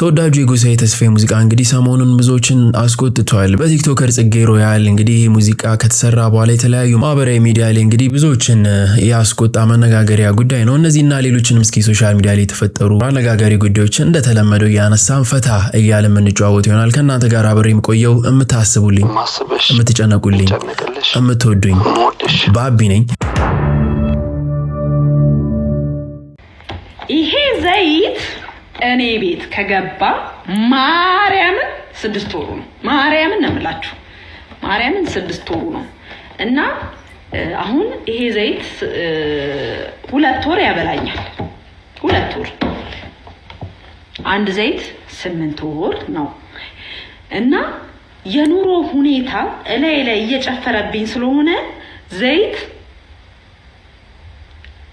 ተወዳጁ የጎሳዬ ተስፋዬ ሙዚቃ እንግዲህ ሰሞኑን ብዙዎችን አስቆጥቷል። በቲክቶከር ጽጌ ሮያል እንግዲህ ሙዚቃ ከተሰራ በኋላ የተለያዩ ማህበራዊ ሚዲያ ላይ እንግዲህ ብዙዎችን ያስቆጣ መነጋገሪያ ጉዳይ ነው። እነዚህና ሌሎችንም እስኪ ሶሻል ሚዲያ ላይ የተፈጠሩ አነጋጋሪ ጉዳዮችን እንደተለመደው ያነሳን ፈታ እያለ የምንጫወት ይሆናል። ከእናንተ ጋር አብሬ የምቆየው የምታስቡልኝ፣ የምትጨነቁልኝ፣ የምትወዱኝ ባቢ ነኝ። ይሄ ዘይት እኔ ቤት ከገባ ማርያምን 6 ወሩ ነው። ማርያምን ነው የምላችሁ፣ ማርያምን 6 ወሩ ነው። እና አሁን ይሄ ዘይት 2 ወር ያበላኛል። 2 ወር አንድ ዘይት 8 ወር ነው። እና የኑሮ ሁኔታ እላይ እየጨፈረብኝ ስለሆነ ዘይት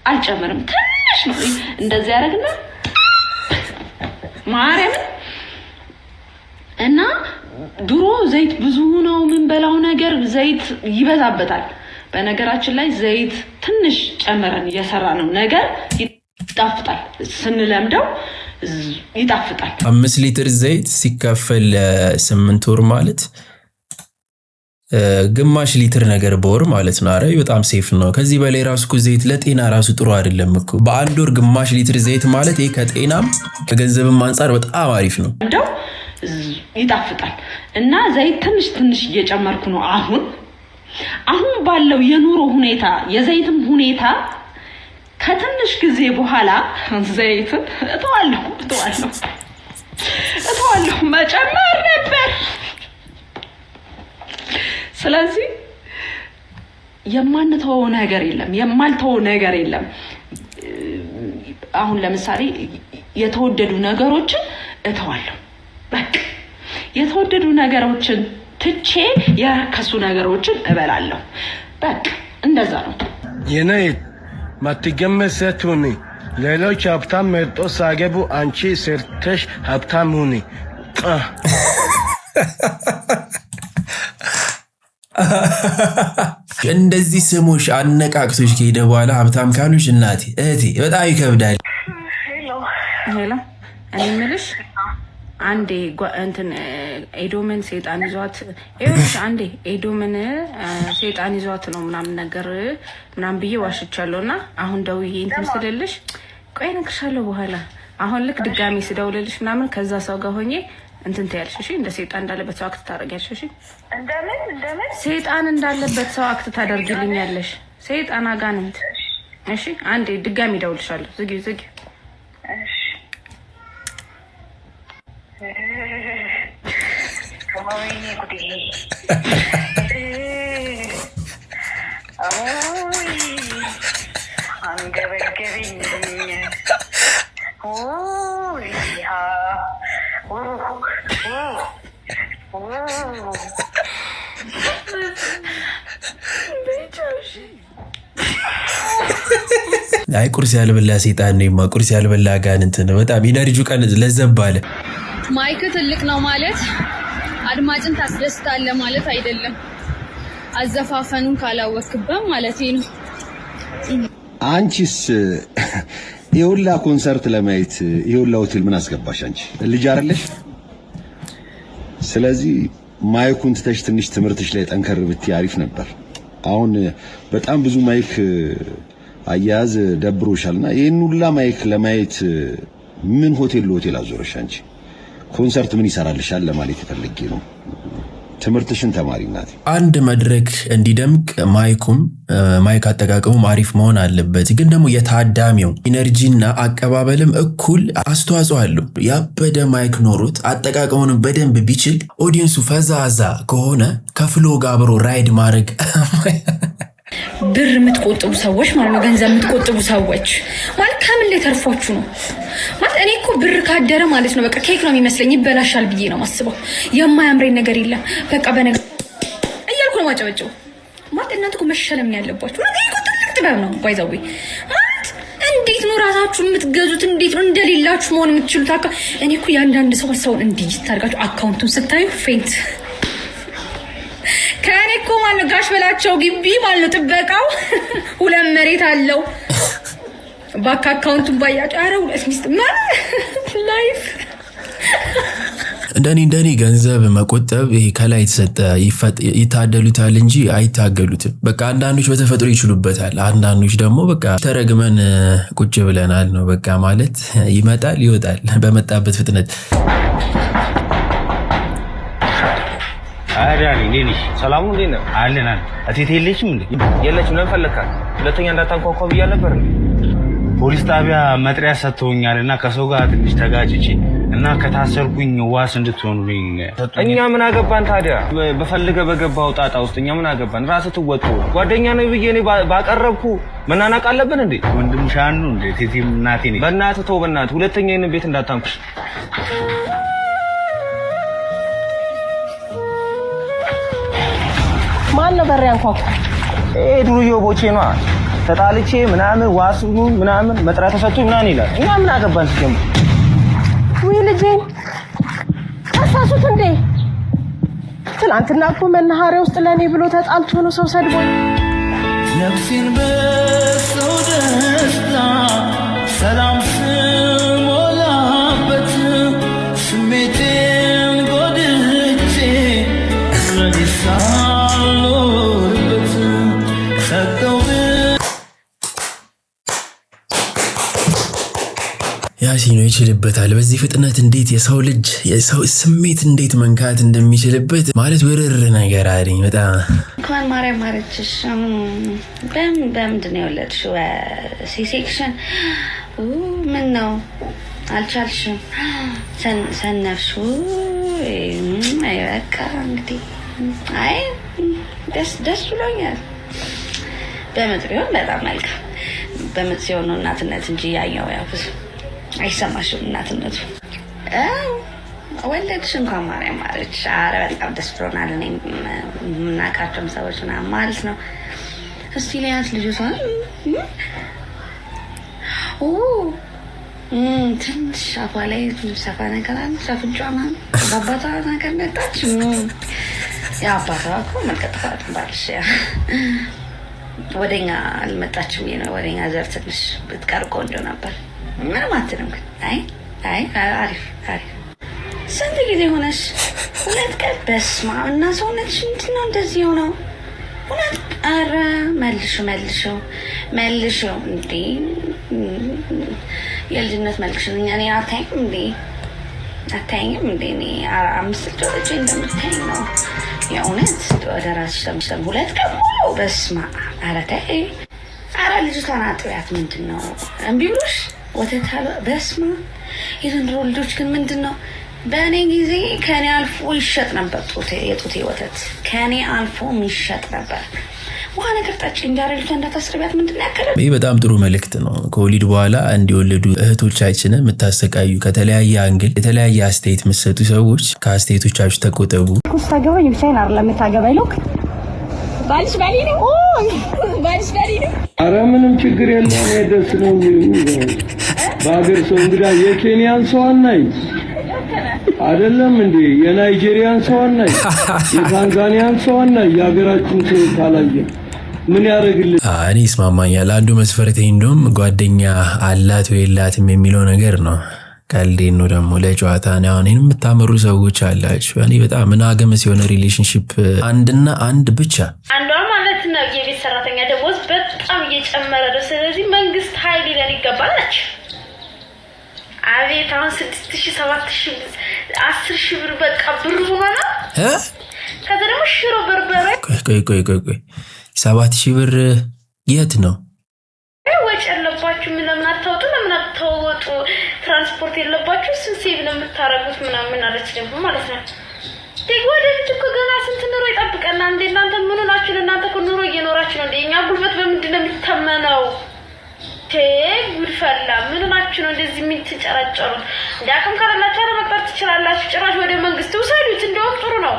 አልጨምርም። ትንሽ ነው እንደዚህ ያደርግና ማርያም እና ድሮ ዘይት ብዙ ነው ምን በላው ነገር ዘይት ይበዛበታል። በነገራችን ላይ ዘይት ትንሽ ጨምረን እየሰራ ነው ነገር ይጣፍጣል። ስንለምደው ይጣፍጣል። 5 ሊትር ዘይት ሲካፈል 8 ወር ማለት ግማሽ ሊትር ነገር በወር ማለት ነው። አረ በጣም ሴፍ ነው። ከዚህ በላይ ራሱ እኮ ዘይት ለጤና ራሱ ጥሩ አይደለም እኮ። በአንድ ወር ግማሽ ሊትር ዘይት ማለት ይሄ ከጤናም ከገንዘብም አንፃር በጣም አሪፍ ነው። እንደው ይጣፍጣል። እና ዘይት ትንሽ እየጨመርኩ ነው። አሁን ባለው የኑሮ ሁኔታ የዘይትም ሁኔታ ከትንሽ ጊዜ በኋላ ዘይትን እተዋለሁ መጨመር ነበር። ስለዚህ የማንተው ነገር የለም፣ የማልተው ነገር የለም። አሁን ለምሳሌ የተወደዱ ነገሮችን እተዋለሁ። በቃ የተወደዱ ነገሮችን ትቼ የረከሱ ነገሮችን እበላለሁ። በቃ እንደዛ ነው። የኔ ማትገመት ሴት ሁኚ። ሌሎች ሀብታም መርጦ ሳገቡ አንቺ ሰርተሽ ሀብታም ሁኚ። እንደዚህ ስሞሽ አነቃቅሶሽ ከሄደ በኋላ ሀብታም ካሉሽ እናቴ እህቴ በጣም ይከብዳል። ሄሎ እኔ የምልሽ አንዴ እንትን ኤዶምን ሴጣን ይዟት አንዴ ኤዶምን ሴጣን ይዟት ነው ምናምን ነገር ምናምን ብዬ ዋሽቻለሁ። እና አሁን ደውዬ እንትን ስልልሽ ቆይ እነግርሻለሁ በኋላ። አሁን ልክ ድጋሚ ስደውልልሽ ምናምን ከዛ ሰው ጋር ሆኜ እንትን ትያለሽ። እሺ እንደ ሴጣን እንዳለበት ሰው አክት ታደርጊያለሽ። እሺ እንደምን ሴጣን እንዳለበት ሰው አክት ታደርጊልኛለሽ። ሴጣን አጋንንት። እሺ አንዴ ድጋሚ እደውልልሻለሁ። ዝጊ። እሺ ከማውኝ ጉዴ አንገበገበኝ። አይ ቁርስ ያልበላ ሴጣን ነው። ቁርስ ያልበላ አጋንንት ነው። በጣም ኢነርጂው ቀን ለዘብ አለ። ማይክ ትልቅ ነው ማለት አድማጭን ታስደስታለህ ማለት አይደለም። አዘፋፈኑን ካላወቅበት ማለት ነው። አንቺስ የሁላ ኮንሰርት ለማየት የሁላ ሆቴል ምን አስገባሽ? አንቺ ልጅ አይደለሽ? ስለዚህ ማይኩን ትተሽ ትንሽ ትምህርትሽ ላይ ጠንከር ብትይ አሪፍ ነበር። አሁን በጣም ብዙ ማይክ አያያዝ ደብሮሻልና ይሄን ሁላ ማይክ ለማየት ምን ሆቴል ለሆቴል አዞረሽ? አንቺ ኮንሰርት ምን ይሰራልሻል ለማለት ተፈልጌ ነው። ትምህርትሽን ተማሪ ናት። አንድ መድረክ እንዲደምቅ ማይክ አጠቃቀሙም አሪፍ መሆን አለበት። ግን ደግሞ የታዳሚው ኢነርጂና አቀባበልም እኩል አስተዋጽኦ አለው። ያበደ ማይክ ኖሮት አጠቃቀሙን በደንብ ቢችል ኦዲየንሱ ፈዛዛ ከሆነ ከፍሎ ጋር አብሮ ራይድ ማድረግ ብር የምትቆጥቡ ሰዎች ማለት ነው፣ ገንዘብ የምትቆጥቡ ሰዎች ማለት ከምን ላይ ተርፏችሁ ነው ማለት። እኔ እኮ ብር ካደረ ማለት ነው በቃ ኬክ ነው የሚመስለኝ፣ ይበላሻል ብዬ ነው ማስበው። የማያምረኝ ነገር የለም በቃ በነገር እያልኩ ነው ማጨበጨው ማለት። እናንተ እኮ መሸለም ያለባችሁ ነገር እኮ ትልቅ ጥበብ ነው ባይዛው ማለት። እንዴት ነው ራሳችሁን የምትገዙት? እንዴት ነው እንደሌላችሁ መሆን የምትችሉት? እኔ እኮ ያንዳንድ ሰውን እንዲህ ታርጋችሁ አካውንቱን ስታዩ ፌንት ከኔ እኮ ማለት ጋሽ በላቸው ግቢ ማለት ጥበቃው 2 መሬት አለው። ባንክ አካውንቱን ባያጭ አረ 2 ሚስት ማለት ላይፍ እንደኔ ገንዘብ መቆጠብ ይሄ ከላይ የተሰጠ ይታደሉታል እንጂ አይታገሉትም። በቃ አንዳንዶች በተፈጥሮ ይችሉበታል፣ አንዳንዶች ደግሞ በቃ ተረግመን ቁጭ ብለናል ነው በቃ ማለት ይመጣል ይወጣል በመጣበት ፍጥነት። አዳኒ ነኝ ሰላሙ እንዴ ነው አለና አቴቴ የለችም እንዴ? የለችም። ለምን ፈለካት? ሁለተኛ እንዳታንኳኳ ብያ ነበር እንዴ? ፖሊስ ጣቢያ መጥሪያ ሰጥተውኛልና ከሰው ጋር ትንሽ ተጋጭቼ እና ከታሰርኩኝ ዋስ እንድትሆኑልኝ። እኛ ምን አገባን ታዲያ? በፈልገ በገባው ጣጣ ውስጥ እኛ ምን አገባን? ራስህ ትወጡ። ጓደኛ ነው ብዬ እኔ ባቀረብኩ መናናቅ አለብን እንዴ? ወንድም ሻኑ እንዴ? ቴቴም እናቴ ነኝ። በእናትህ ተው፣ በእናትህ ሁለተኛ ይሄን ቤት እንዳታንኩሽ። ማን ነበር ያንኳኩ? ዱርዬው ቦቼ ነው። ተጣልቼ ምናምን ዋሱ ምናምን መጥሪያ ተሰጥቶኝ ምናምን ይላል። እኛ ምን አገባን ሲጀምር? ወይ ልጄን አሳሱት እንዴ? ትናንትና እኮ መናኸሪያ ውስጥ ለኔ ብሎ ተጣልቶ ነው ሰው ሰድቦኝ። ነፍሴን በሰው ደስታ ሰላም ስሞላበት ስሜቴን ጎድቼ ረዲሳሎርበት ሰጠው ያሲኖ ይችልበታል። በዚህ ፍጥነት እንዴት የሰው ልጅ የሰው ስሜት እንዴት መንካት እንደሚችልበት ማለት ወረር ነገር አይደኝ። በጣም እንኳን ማርያም ማረችሽ። በምንድን ነው የወለድሽው? ሲ-ሴክሽን? ምን ነው አልቻልሽም? ሰነፍሽ? አይ በቃ እንግዲህ አይ ደስ ብሎኛል። በምጥ ቢሆን በጣም መልካም። በምጥ ሲሆን ነው እናትነት እንጂ ያኛው ያው ብዙ አይሰማሽም እናትነቱ። ወለድሽ እንኳን ማርያም ማረች። ኧረ በጣም ደስ ብሎናል። እኔ የምናውቃቸውም ሰዎች ምናምን ማለት ነው። እስቲ ሊያት ልጅቷን ትንሽ አፏ ላይ ሰፋ ነገር አለ። ሰፍንጫ ምናምን በአባቷ ነገር መጣች። የአባቷ እኮ መቀጠፋት ባልሽ ወደኛ አልመጣችም። ወደኛ ዘር ትንሽ ብትቀር ቆንጆ ነበር። ምንም አትልም ግን አይ አሪፍ። ስንት ጊዜ ሆነሽ? 2 ቀን። በስመ አብ። እና ሰውነትሽ ምንድን ነው እንደዚህ ሆነው? 2 ኧረ መልሽው እንዴ! የልጅነት መልክሽን እኔ አታይኝም እንዴ? እኔ 5 ልጆች እንደምታይኝ ነው የእውነት። ወደ ራስሽ ተመልሰን 2 ቀን ሙሉ በስመ አብ። ኧረ ተይ። ኧረ ልጅቷን አጥቢያት። ምንድን ነው እምቢ ብሎሽ? ወተት በስመ አብ። የዘንድሮ ልጆች ግን ምንድን ነው? በእኔ ጊዜ ከኔ አልፎ ይሸጥ ነበር የጡቴ ወተት ከኔ አልፎ ይሸጥ ነበር። ውሃ ነገር ጠጪ እንዳረልቷ እንዳታስርቢያት። ምንድን ነው ያከለ? ይህ በጣም ጥሩ መልእክት ነው። ከወሊድ በኋላ እንዲወለዱ እህቶቻችንን የምታሰቃዩ ከተለያየ አንግል የተለያየ አስተያየት የምትሰጡ ሰዎች ከአስተያየቶቻችሁ ተቆጠቡ። ኩስታገባኝ ብቻዬን አይደለም የምታገባኝ ነው። ባልሽ ባሊ ነው። ኧረ ምንም ችግር የለም። ደስ ነው በሀገር ሰው እንግዳ የኬንያን ሰው አናይ አይደለም እንዴ? የናይጄሪያን ሰው አናይ፣ የታንዛኒያን ሰው አናይ። የሀገራችን ሰው ካላየ ምን ያደርግልኝ? እኔ ይስማማኛል። አንዱ መስፈርቴ እንደውም ጓደኛ አላት ወይ የላትም የሚለው ነገር ነው። ቀልዴን ነው ደግሞ ለጨዋታ ነው። እኔን የምታመሩ ሰዎች አላችሁ። እኔ በጣም ምናገመስ የሆነ ሪሌሽንሺፕ አንድና አንድ ብቻ አንዷ ማለት ነው የቤት ሰራተኛ ደሞዝ በጣም እየጨመረ ነው። ስለዚህ መንግስት ኃይል ሊለን ይገባል ነች። አቤት አሁን 6,000 7,000 10,000 ብር በቃ ብር ሆኗል። ከዛ ደግሞ ሽሮ በርበሬ ቆይ 7,000 ብር የት ነው? ወጭ ያለባችሁ ለምን አታወጡ? ለምን አታወጡ? ትራንስፖርት የለባችሁ ሴቭ ነው የምታረጉት ምናምን አለች ደግሞ ማለት ነው። ወደፊት እኮ ገና ስንት ኑሮ ይጠብቀናል እንዴ? እናንተ ምን ሆናችሁ? እናንተ እኮ ኑሮ እየኖራችሁ ነው እንዴ? እኛ ጉልበት በምንድን ነው የሚተመነው? ጉድፈላ ምን ሆናችሁ ነው እንደዚህ የምትጨራጨሩት? ዳክም ካላላችሁ መቅረት ትችላላችሁ። ጭራሽ ወደ መንግስት ውሰዱት። እንደውም ጥሩ ነው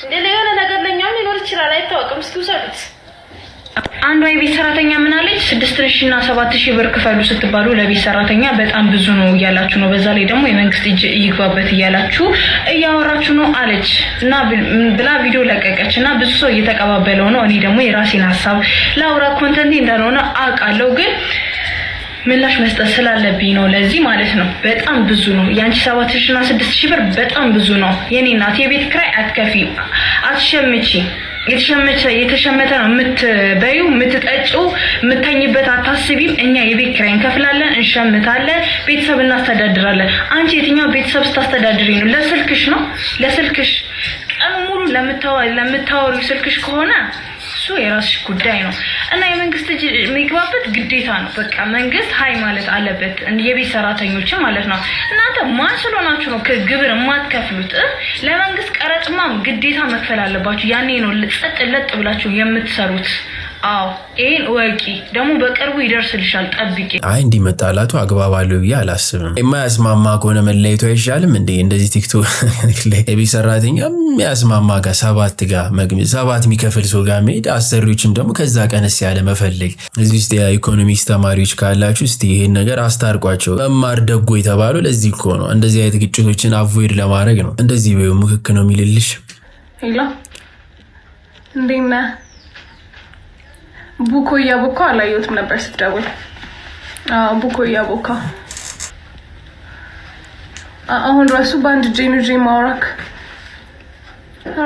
እንደ ለየሆነ ነገር ለኛም ሊኖር ይችላል አይታወቅም። እስኪ ውሰዱት። አንዷ የቤት ሰራተኛ ምን አለች? 6,000 እና 7,000 ብር ክፈሉ ስትባሉ ለቤት ሰራተኛ በጣም ብዙ ነው እያላችሁ ነው። በዛ ላይ ደግሞ የመንግስት እጅ ይግባበት እያላችሁ እያወራችሁ ነው አለች እና ብላ ቪዲዮ ለቀቀች እና ብዙ ሰው እየተቀባበለው ነው። እኔ ደግሞ የራሴን ሀሳብ ላውራ። ኮንተንት እንዳልሆነ አውቃለሁ ግን ምላሽ መስጠት ስላለብኝ ነው። ለዚህ ማለት ነው በጣም ብዙ ነው። ያንቺ 7,000 እና 6,000 ብር በጣም ብዙ ነው። የኔ እናት የቤት ኪራይ አትከፊ፣ አትሸምቺ። የተሸመተ ነው የምትበዩ፣ የምትጠጪው፣ የምተኝበት አታስቢም። እኛ የቤት ኪራይ እንከፍላለን፣ እንሸምታለን፣ ቤተሰብ እናስተዳድራለን። አንቺ የትኛው ቤተሰብ ስታስተዳድሪ ነው? ለስልክሽ ነው፣ ለስልክሽ ቀን ሙሉ ለምታወሪው ስልክሽ ከሆነ እሱ የራስሽ ጉዳይ ነው እና የመንግስት እጅ የሚገባበት ግዴታ ነው። በቃ መንግስት ሀይ ማለት አለበት፣ የቤት ሰራተኞች ማለት ነው። እናንተ ማን ስለሆናችሁ ነው ግብር የማትከፍሉት? ለመንግስት ቀረጥማ ግዴታ መክፈል አለባችሁ። ያኔ ነው ጸጥ ለጥ ብላችሁ የምትሰሩት። አዎ ይሄን ወቂ ደግሞ በቅርቡ ይደርስልሻል፣ ጠብቂ። አይ እንዲህ መጣላቱ አግባብ አለው ብዬ አላስብም። የማያስማማ ከሆነ መለያየቱ አይሻልም እንዴ? እንደዚህ ቲክቶክ ላይ የቤት ሰራተኛ የሚያስማማ ጋር ሰባት የሚከፍል ሰው ጋር መሄድ፣ አሰሪዎችም ደግሞ ከዛ ቀነስ ያለ መፈለግ። እዚህ ውስጥ የኢኮኖሚክስ ተማሪዎች ካላችሁ እስቲ ይሄን ነገር አስታርቋቸው። መማር ደጎ የተባለው ለዚህ እኮ ነው። እንደዚህ አይነት ግጭቶችን አቮይድ ለማድረግ ነው። እንደዚህ በዩ ምክክ ነው የሚልልሽ። ሄሎ እንዴት ነህ? ቡኮ እያቦካ አላየሁትም ነበር ስትደውል። ቡኮ እያቦካ አሁን ራሱ በአንድ እጄ ማውራክ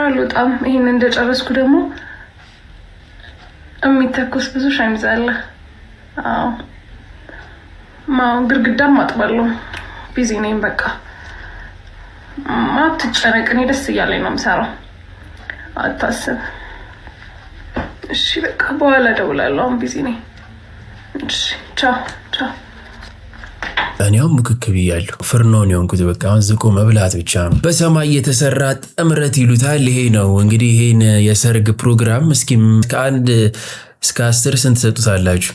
አልወጣም። ይሄን እንደጨረስኩ ደግሞ የሚተኮስ ብዙ ሸሚዝ አለ። ግድግዳም አጥባለሁ። ቢዚ ነኝ። በቃ አትጨነቅ፣ እኔ ደስ እያለኝ ነው የምሰራው። አታስብ። እሺ በቃ በኋላ እደውላለሁ። አሁን ቢዚ ነኝ። እሺ ቻው ቻው። እኔው ምክክ ብያለሁ። ፍርኖን የሆንኩት በቃ አሁን ዝቆ መብላት ብቻ ነው። በሰማይ የተሰራ ጥምረት ይሉታል። ይሄ ነው እንግዲህ ይሄን የሰርግ ፕሮግራም እስኪ ከ1 እስከ 10 ስንት ሰጡታላችሁ?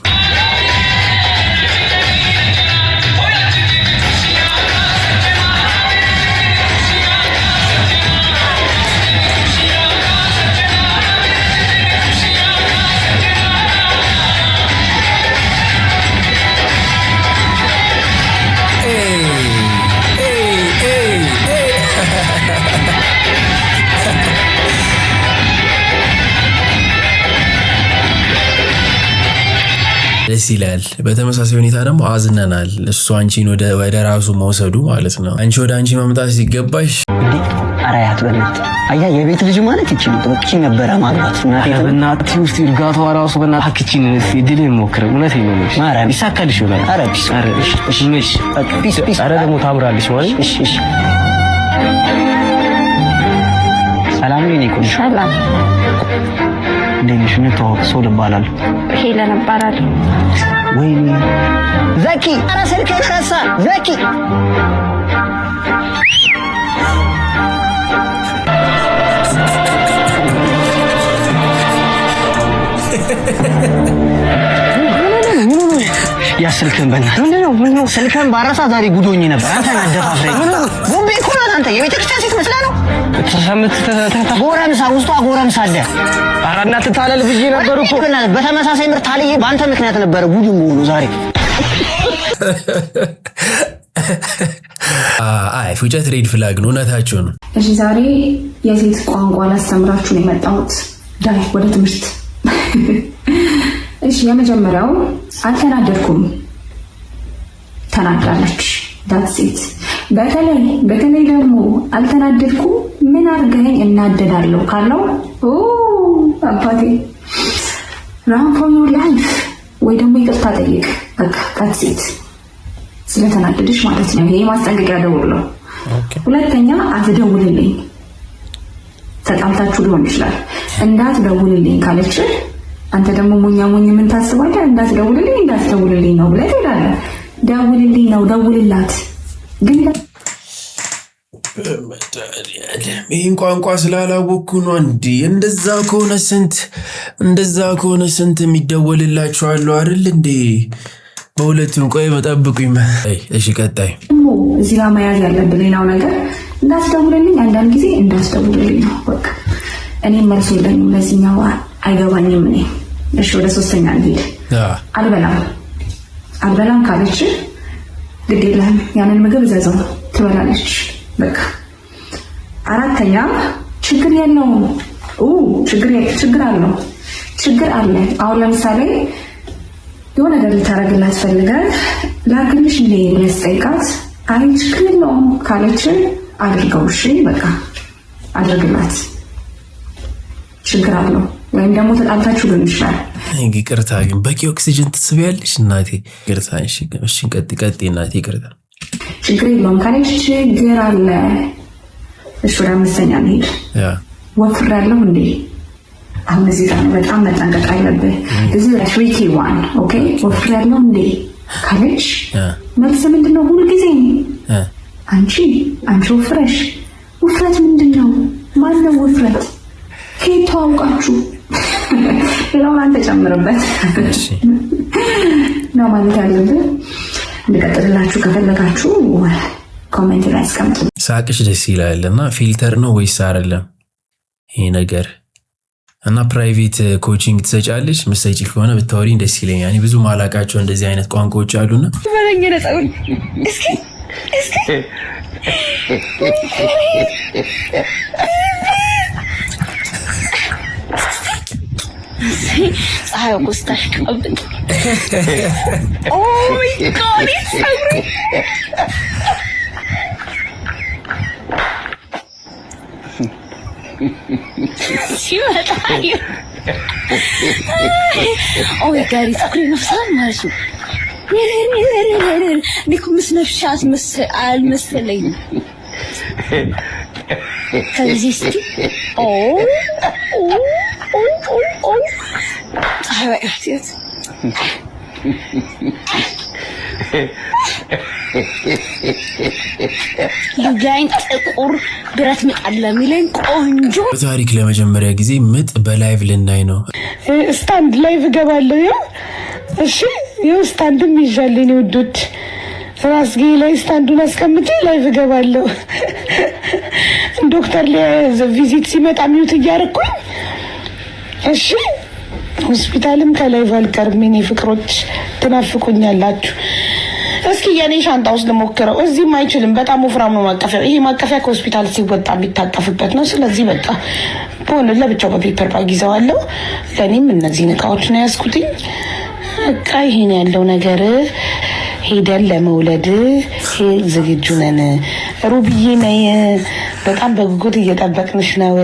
ደስ ይላል። በተመሳሳይ ሁኔታ ደግሞ አዝነናል። እሱ አንቺን ወደ ራሱ መውሰዱ ማለት ነው። አንቺ ወደ አንቺ መምጣት ሲገባሽ አራያት በእናትህ አያ የቤት ልጅ ማለት ይችላል። ጥብቅ ነበረ ማግባት በእናትህ ውስጥ እርጋቷ ራሱ በእናትህ አክቺን ድል ሞክር። እውነቴን ነው ልጅ ማራም ይሳካልሽ ይሆናል። ኧረ ፒስ ፒስ ኧረ ደግሞ ታምራለሽ ማለት እሺ እሺ። ሰላም ነኝ እኮ ሰላም እንደነሽ ነው ተዋወቅ። ሰው ልባላል ሄለን እባላለሁ። ወይኔ ዘኪ ኧረ ስልኬን ረሳ ዘኪ ያስልከን በእናትህ ምንድነው ስልከን ባረሳ ዛሬ ጉዶኝ ነበር። አንተ አደፋፍረኝ ቦምቤ እኮ ናት። አንተ የቤተክርስቲያን ሴት መስለህ ነው። ጎረምሳ ውስጧ ጎረምሳ አለ። ኧረ እናትህ ታለል ብዬ ነበር እኮ በተመሳሳይ ምርት ታልዬ በአንተ ምክንያት ነበረ ጉድ መሆኑ ዛሬ። አይ ፉጨት ሬድ ፍላግ ነው። እውነታቸው ነው። እሺ ዛሬ የሴት ቋንቋ ላስተምራችሁ ነው የመጣሁት። ዳይ ወደ ትምህርት። እሺ የመጀመሪያው አልተናደድኩም፣ ተናግራለች። ዳትሴት በተለይ ደግሞ አልተናደድኩም ምን አድርገኝ እናደዳለሁ ካለው አባቴ ራን ፎር ዩር ላይፍ ወይ ደግሞ ይቅርታ ጠይቅ። በቃ ዳትሴት ስለተናደድሽ ማለት ነው። ይሄ ማስጠንቀቂያ ደውል ነው። ሁለተኛ አትደውልልኝ፣ ተጣልታችሁ ሊሆን ይችላል። እንዳትደውልልኝ ካለች አንተ ደግሞ ሞኛ ምን ታስባለህ? እንዳትደውልልኝ ነው ብለህ ትላለህ። ደውልልኝ ነው ደውልላት። ግን ይህን ቋንቋ ስላላወቅኩ ነው እንዴ? እንደዛ ከሆነ ስንት የሚደወልላችሁ አሉ አይደል እንዴ? በሁለቱም ቆይ መጠብቁኝ። እሺ ቀጣይ እዚህ ጋር መያዝ ያለብን ሌላው ነገር እንዳትደውልልኝ፣ አንዳንድ ጊዜ እንዳትደውልልኝ ነው በቃ። እኔም መልስ የለኝም ለዚህኛው አይገባኝም እኔ። እሺ ወደ ሶስተኛ እንሂድ። አልበላም ካለች ግድ የለህም ያንን ምግብ እዘዘው ትበላለች በቃ። አራተኛ ችግር የለውም ችግር አለ። አሁን ለምሳሌ የሆነ ነገር ልታረግላት ፈልጋል ላግልሽ እንደ ብለህ ጠይቃት አይ ችግር የለውም ካለች አድርገው እሺ በቃ አድርግላት ችግር አለው ወይም ደግሞ ተጣልታችሁ ሊሆን ይችላል ይቅርታ ግን በቂ ኦክሲጅን ትስቢያለሽ እናቴ ይቅርታ እሺ ቀጥ እናቴ ይቅርታ ችግር የለውም ካለች ችግር አለ እሺ ወደ አምስተኛ እንሂድ ወፍራለሁ እንዴ አሁን እዚህ ጋር በጣም መጠንቀቅ አለብህ እዚህ ትሪኪ ዋን ኦኬ ወፍራለሁ እንዴ ካለች መልስ ምንድነው ሁሉ ጊዜ አንቺ ወፍረሽ ውፍረት ምንድነው ማነው ውፍረት ከየት ተዋውቃችሁ ሌላውን አንተ ጨምርበት ነው ማለት ያለብህ እንድቀጥልላችሁ ከፈለጋችሁ ኮሜንት ላይ አስቀምጡ ሳቅሽ ደስ ይላልና ፊልተር ነው ወይስ አይደለም ይሄ ነገር እና ፕራይቬት ኮቺንግ ትሰጫለሽ መስጠት ከሆነ ብታወሪኝ ደስ ይለኛል እኔ ብዙ ማላቃቸው እንደዚህ አይነት ቋንቋዎች አሉና በለኝ ነፃው እስኪ ፀሐይ ወስታሽ ቀብጥ ኦ ማይ ጋድ ሲመጣዩ ኦ ጋሪ ትኩሪ ነፍሳል ማለት ነው ኒኩም ስነፍሻት አልመሰለኝ ከዚህ እስቲ ኦ ፀሐይ እህቴት ሉጋይን ጥቁር ብረት ምጣድ ለሚለኝ ቆንጆ በታሪክ ለመጀመሪያ ጊዜ ምጥ በላይቭ ልናይ ነው ስታንድ ላይቭ ገባለሁ ያ እሺ ይው ስታንድም ይዣለኝ ወዶች ራስጌ ላይ ስታንዱን አስቀምጬ ላይቭ ገባለሁ ዶክተር ለቪዚት ሲመጣ ሚውት እያረኩኝ እሺ ሆስፒታልም ከላይቭ አልቀርም የኔ ፍቅሮች ትናፍቁኛላችሁ እስኪ የኔ ሻንጣ ውስጥ ልሞክረው እዚህም አይችልም በጣም ወፍራም ነው ማቀፊያ ይሄ ማቀፊያ ከሆስፒታል ሲወጣ የሚታቀፍበት ነው ስለዚህ በቃ በሆነ ለብቻው በፔፐር ባግ ይዘዋለሁ ለኔም እነዚህ እቃዎች ነው ያስኩትኝ በቃ ይሄን ያለው ነገር ሄደን ለመውለድ ዝግጁ ነን ሩብዬ ነይ በጣም በጉጉት እየጠበቅንሽ ነው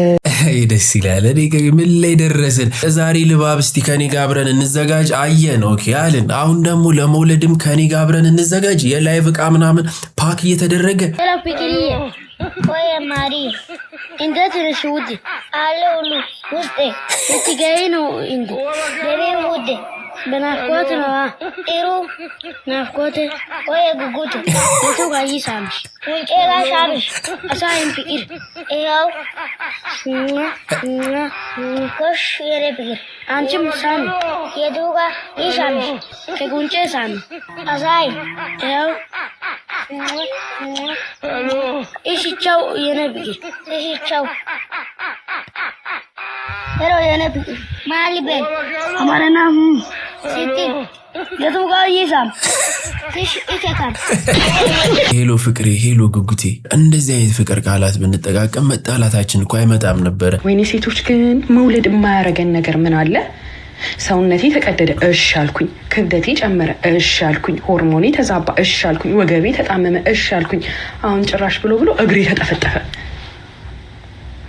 ደስ ይላል እኔ ምን ላይ ደረስን ዛሬ ልባብ እስቲ ከኔ ጋር አብረን እንዘጋጅ አየን ኦኬ አለን አሁን ደግሞ ለመውለድም ከኔ ጋር አብረን እንዘጋጅ የላይቭ ዕቃ ምናምን ፓክ እየተደረገ ወይ ማሪ እንዴት ነሽ ውድ አለሁሉ ውስጤ እትጋይ ነው እንዴ በሬ ውድ በናፍቆት ነው ኢሩ ናፍቆት ወይ ጉጉት የቱ ጋር ይሳምሽ ውጭ ጋር ሻምሽ አሳይን ፍቅር ይኸው ኮሽ የኔ ፍቅር አንቺም ሳሚ የቱ ጋር ይሳምሽ ከጉንጬ ሳሚ አሳይ ይኸው እሺ ቻው የኔ ፍቅር እሺ ቻው ሄሎ የኔ ፍቅር ማሊበ አማረና ሲቲ የቱ ጋር ይሳም ሄሎ ፍቅሬ ሄሎ ጉጉቴ እንደዚህ አይነት ፍቅር ቃላት ብንጠቃቀም መጣላታችን እኮ አይመጣም ነበር ወይኔ ሴቶች ግን መውለድ የማያረገን ነገር ምን አለ ሰውነቴ ተቀደደ እሺ አልኩኝ ክብደቴ ጨመረ እሺ አልኩኝ ሆርሞኔ ተዛባ እሺ አልኩኝ ወገቤ ተጣመመ እሺ አልኩኝ አሁን ጭራሽ ብሎ እግሬ ተጠፈጠፈ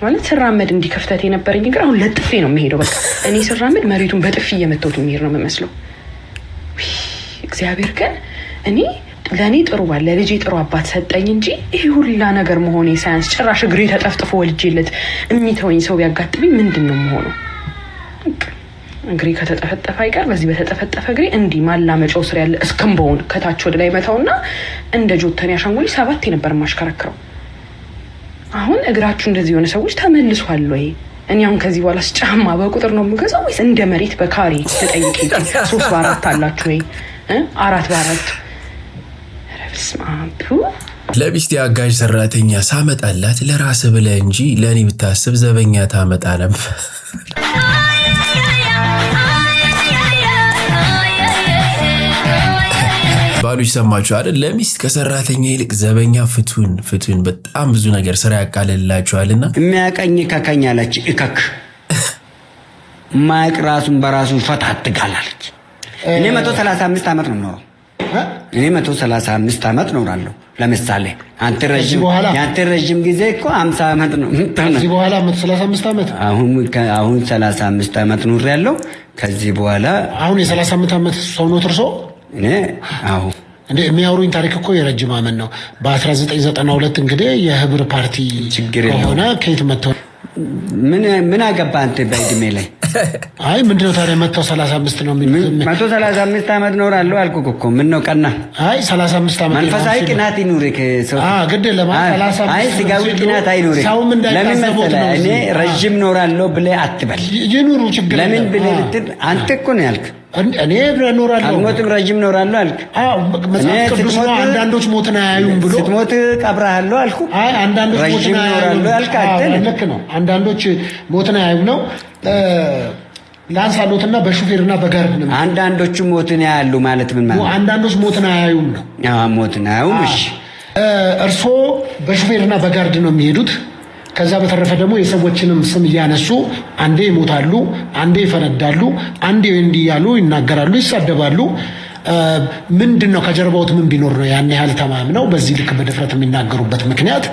ማለት ስራመድ እንዲከፍተት የነበረኝ ነገር አሁን ለጥፌ ነው የሚሄደው በቃ እኔ ስራመድ መሬቱን በጥፊ እየመተውት የሚሄድ ነው የምመስለው እግዚአብሔር ግን እኔ ለኔ ጥሩ ባለ ልጄ ጥሩ አባት ሰጠኝ እንጂ ይሄ ሁላ ነገር መሆኔ ሳይንስ ጭራሽ እግሬ ተጠፍጥፎ ወልጄለት እሚተወኝ ሰው ቢያጋጥመኝ ምንድነው መሆኑ እግሬ ከተጠፈጠፈ አይቀር በዚህ በተጠፈጠፈ እግሬ እንዲ ማላመጫው ስር ያለ እስከምበውን ከታች ወደ ላይ መታውና እንደ ጆተን ያሻንጉሊ 7 ነበር ማሽከረክረው አሁን እግራችሁ እንደዚህ የሆነ ሰዎች ተመልሷል ወይ እኔ አሁን ከዚህ በኋላ ጫማ በቁጥር ነው የምገዛው ወይስ እንደ መሬት በካሬ ተጠይቀኝ 3 በ4 አላችሁ ወይ 4 በ4 ረብስማቱ ለቢስቲ አጋዥ ሰራተኛ ሳመጣላት ለራስ ብለህ እንጂ ለኔ ብታስብ ዘበኛ ታመጣ ነበር ባሉሽ ሰማችሁ አይደል ለሚስት ከሰራተኛ ይልቅ ዘበኛ ፍቱን በጣም ብዙ ነገር ስራ ያቃለላችኋልና የሚያቀኝ ከከኛለች እከክ ማይቅ ራሱን በራሱ ፈታትጋላለች እኔ 135 ዓመት ነው የምኖረው። እኔ 135 ዓመት ኖራለሁ። ለምሳሌ አንተ ረጅም ጊዜ እኮ 50 ዓመት ነው። ከዚህ በኋላ 135 ዓመት አሁን 35 ዓመት ኖሬያለሁ። ከዚህ በኋላ አሁን የ35 ዓመት ሰው ነው ትርሶ? እኔ አሁን እንዴ የሚያወሩኝ ታሪክ እኮ የረጅም ዓመት ነው። በ1992 እንግዲህ የህብር ፓርቲ ችግር ሆነ ከየት መጥተው ምን አገባ አንተ በእድሜ ላይ? አይ ምንድነው ታዲያ 135 ነው የሚሉት? 135 ዓመት ኖራለሁ አልኩህ እኮ። ምን ነው ቀና? አይ 35 ዓመት መንፈሳዊ ቅናት ይኑርህ ሰው። ግድ ለማለት 35 አይ ስጋዊ ቅናት አይኑርህ። ለምን መሰለህ እኔ ረጅም ኖራለሁ ብለህ አትበል። ይኑሩ ችግር ለምን ብለህ ብትል አንተ እኮ ነው ያልክ። እኔ እኖራለሁ አልሞትም ረጅም ኖራለሁ አልክ። መጽሐፍ ቅዱስ ነው አንዳንዶች ሞትን አያዩም ብሎ ስትሞት ቀብረሃለሁ አልኩ። አይ አንዳንዶች ሞትን አያዩም አልክ አይደል? ልክ ነው። አንዳንዶች ሞትን አያዩም ነው። ላንሳሎትና በሹፌርና በጋርድ ነው። አንዳንዶቹ ሞትን ያያሉ ማለት ምን ማለት? አንዳንዶች ሞትን አያዩም ነው። ሞትን አያዩም። እሺ እርሶ በሹፌርና በጋርድ ነው የሚሄዱት። ከዛ በተረፈ ደግሞ የሰዎችንም ስም እያነሱ አንዴ ይሞታሉ፣ አንዴ ይፈነዳሉ፣ አንዴ እንዲህ ያሉ ይናገራሉ፣ ይሳደባሉ። ምንድነው ከጀርባዎት ምን ቢኖር ነው ያን ያህል ተማምነው በዚህ ልክ በድፍረት የሚናገሩበት ምክንያት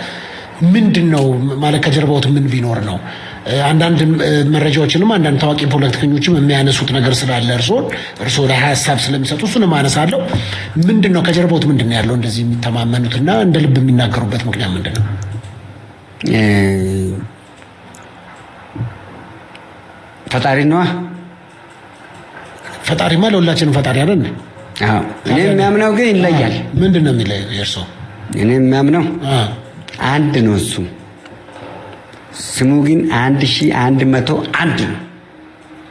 ምንድነው? ማለት ከጀርባዎት ምን ቢኖር ነው? አንዳንድ መረጃዎችንም አንዳንድ ታዋቂ ፖለቲከኞችም የሚያነሱት ነገር ስላለ እርሶ ላይ ሀሳብ ስለሚሰጡ እሱንም አነሳለሁ። ምንድነው ከጀርባዎት ምንድነው ያለው እንደዚህ የሚተማመኑትና እንደ ልብ የሚናገሩበት ምክንያት ምንድነው? ፈጣሪ ነዋ። ፈጣሪማ ለሁላችንም ፈጣሪ አይደል? አዎ። እኔ የሚያምነው ግን ይለያል። ምንድነው የሚለየው የእርሶ? እኔ የሚያምነው አንድ ነው። ስሙ ግን 1101 ነው።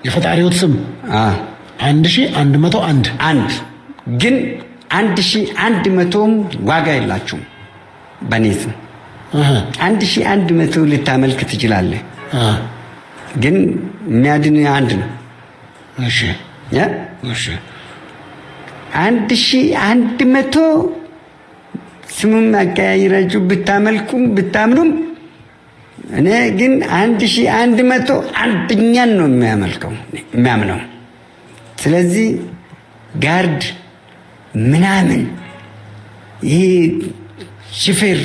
የፈጣሪዎት ስም 1101 አንድ ግን 1100ም ዋጋ የላችሁም በኔ ስም 1100 ልታመልክ ትችላለህ፣ ግን የሚያድን አንድ ነው። እሺ 1100 ስሙም አቀያይራችሁ ብታመልኩም ብታምኑም እኔ ግን 1100 አንደኛን ነው የሚያምነው። ስለዚህ ጋርድ ምናምን ይሄ ሽፌር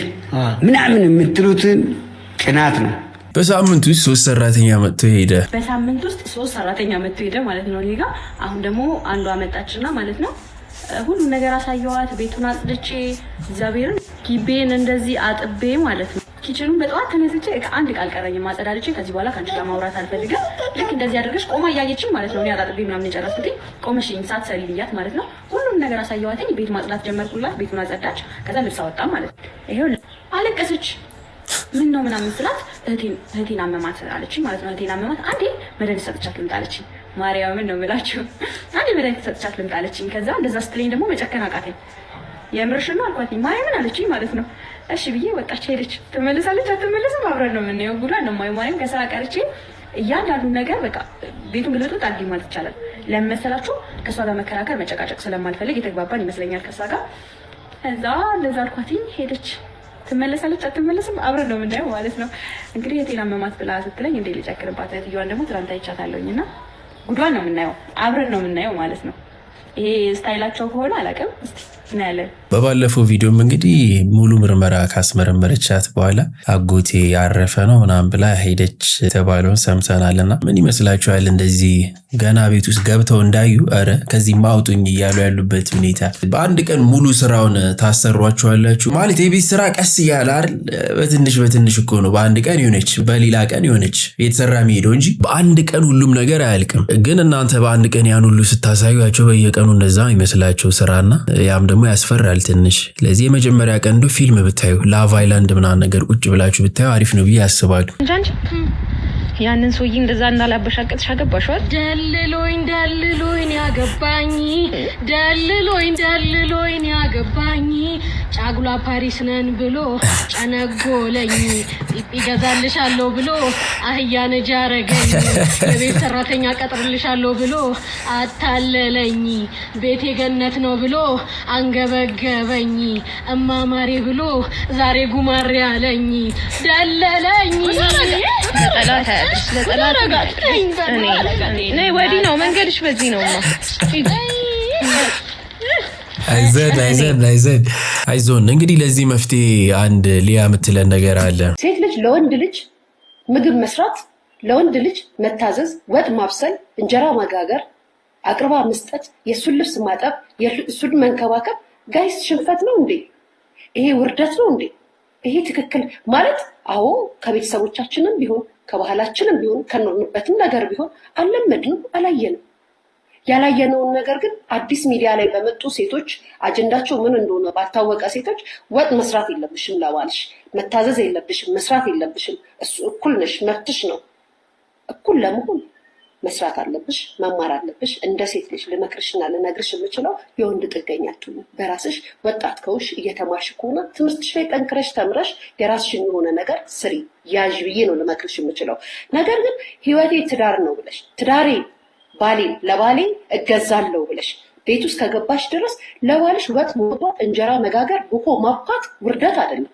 ምናምን የምትሉትን ቅናት ነው። በሳምንት ውስጥ 3 ሰራተኛ መጥቶ ሄደ። በሳምንት ውስጥ 3 ሰራተኛ መጥቶ ሄደ ማለት ነው እኔ ጋር። አሁን ደግሞ አንዷ መጣችና ማለት ነው ሁሉን ነገር አሳየዋት። ቤቱን አጽድቼ እግዚአብሔርን ግቤን እንደዚህ አጥቤ ማለት ነው። ኪችኑን በጠዋት ተነስቼ አንድ ቃል ቀረኝ ማጸዳድቼ ከዚህ በኋላ ካንቺ ጋር ማውራት አልፈልግም። ልክ እንደዚህ አድርገሽ ቆማ እያየችኝ ማለት ነው። እኔ አጣጥቤ ምናምን የጨረስኩት ቆመሽኝ ሳትሰሪ ልያት ማለት ነው። ሁሉን ነገር አሳየዋትኝ። ቤት ማጽዳት ጀመርኩላት። ቤቱን አጸዳች። ከዛ ልብስ አወጣ ማለት ነው። ይሄው አለቀሰች። ምን ነው ምናምን ስላት እህቴን አመማት አለችኝ ማለት ነው። እህቴን አመማት። አንዴ መድኃኒት ሰጥቻት ልምጣ አለችኝ። ማርያምን ነው የምላችሁ። አንዴ መድኃኒት ሰጥቻት ልምጣ አለችኝ። ከዛ እንደዛ ስትለኝ ደግሞ መጨከን አቃተኝ። የምርሽን ነው አልኳት። ማርያምን አለችኝ ማለት ነው። እሺ ብዬ ወጣች ሄደች። ትመለሳለች አትመለስም አብረን ነው የምናየው። ጉዷን ነው የማየው። ማርያም ከስራ ቀርቼ እያንዳንዱ ነገር በቃ ቤቱን ግልብጡት አድርጌ ማለት ይቻላል። ለምን መሰላችሁ? ከእሷ ጋር መከራከር መጨቃጨቅ ስለማልፈልግ የተግባባን ይመስለኛል ከእሷ ጋር። እዛ እንደዛ አልኳትኝ ሄደች። ትመለሳለች አትመለስም አብረን ነው የምናየው ማለት ነው። እንግዲህ የጤና መማት ብላ ስትለኝ እንዴ ልጨክርባት። እህትየዋን ደግሞ ትናንት አይቻታለሁኝ እና ጉዷን ነው የምናየው አብረን ነው የምናየው ማለት ነው። ይሄ ስታይላቸው ከሆነ አላውቅም። እስቲ እናያለን። በባለፈው ቪዲዮም እንግዲህ ሙሉ ምርመራ ካስመረመረቻት በኋላ አጎቴ ያረፈ ነው ምናምን ብላ ሄደች የተባለውን ሰምተናልና ምን ይመስላችኋል? እንደዚህ ገና ቤት ውስጥ ገብተው እንዳዩ ኧረ ከዚህ ማውጡኝ እያሉ ያሉበት ሁኔታ። በአንድ ቀን ሙሉ ስራውን ታሰሯችኋላችሁ ማለት የቤት ስራ ቀስ እያለ አይደል? በትንሽ እኮ ነው። በአንድ ቀን ይሆነች በሌላ ቀን ይሆነች የተሰራ የሚሄደው እንጂ በአንድ ቀን ሁሉም ነገር አያልቅም። ግን እናንተ በአንድ ቀን ያን ሁሉ ስታሳዩቸው በየቀኑ እንደዛ ይመስላቸው ስራና ያም ደግሞ ያስፈራል ትንሽ። ለዚህ የመጀመሪያ ቀን እንደው ፊልም ብታዩ ላቭ አይላንድ ምናምን ነገር ቁጭ ብላችሁ ብታዩ አሪፍ ነው ብዬ አስባለሁ። ያንን ሰውዬ እንደዛ እንዳላበሻቀጥሽ አገባሽ አይደል? ደልሎኝ ያገባኝ ደልሎኝ ያገባኝ ጫጉላ ፓሪስ ነን ብሎ ጨነጎለኝ ጢጲ ገዛልሻለሁ ብሎ አህያ ነጃ አረገኝ የቤት ሰራተኛ ቀጥርልሻለሁ ብሎ አታለለኝ ቤቴ ገነት ነው ብሎ አንገበገበኝ እማማሬ ብሎ ዛሬ ጉማሬ አለኝ ደለለኝ ለጠላት ወዲህ ነው መንገድሽ በዚህ ነውማ አይዞን እንግዲህ ለዚህ መፍትሄ አንድ ሊያ የምትለን ነገር አለ። ሴት ልጅ ለወንድ ልጅ ምግብ መስራት፣ ለወንድ ልጅ መታዘዝ፣ ወጥ ማብሰል፣ እንጀራ መጋገር፣ አቅርባ መስጠት፣ የሱን ልብስ ማጠብ፣ የሱን መንከባከብ ጋይስ ሽንፈት ነው እንዴ? ይሄ ውርደት ነው እንዴ? ይሄ ትክክል ማለት አዎ ከቤተሰቦቻችንም ቢሆን ከባህላችንም ቢሆን ከኖርንበትም ነገር ቢሆን አልለመድንም፣ አላየንም። ያላየነውን ነገር ግን አዲስ ሚዲያ ላይ በመጡ ሴቶች አጀንዳቸው ምን እንደሆነ ባልታወቀ ሴቶች ወጥ መስራት የለብሽም ለባልሽ፣ መታዘዝ የለብሽም፣ መስራት የለብሽም፣ እሱ እኩል ነሽ፣ መብትሽ ነው። እኩል ለመሆን መስራት አለብሽ፣ መማር አለብሽ። እንደ ሴት ልጅ ልመክርሽና ልነግርሽ የምችለው የወንድ ጥገኛ አትሁኚ። በራስሽ ወጣት ከውሽ እየተማርሽ ከሆነ ትምህርትሽ ላይ ጠንክረሽ ተምረሽ የራስሽን የሆነ ነገር ስሪ ያዥ ብዬ ነው ልመክርሽ የምችለው። ነገር ግን ህይወቴ ትዳር ነው ብለሽ ትዳሬ ባሌ ለባሌ እገዛለሁ ብለሽ ቤት ውስጥ ከገባሽ ድረስ ለባልሽ ወጥ መውጣት፣ እንጀራ መጋገር፣ ቡኮ ማብቃት ውርደት አይደለም፣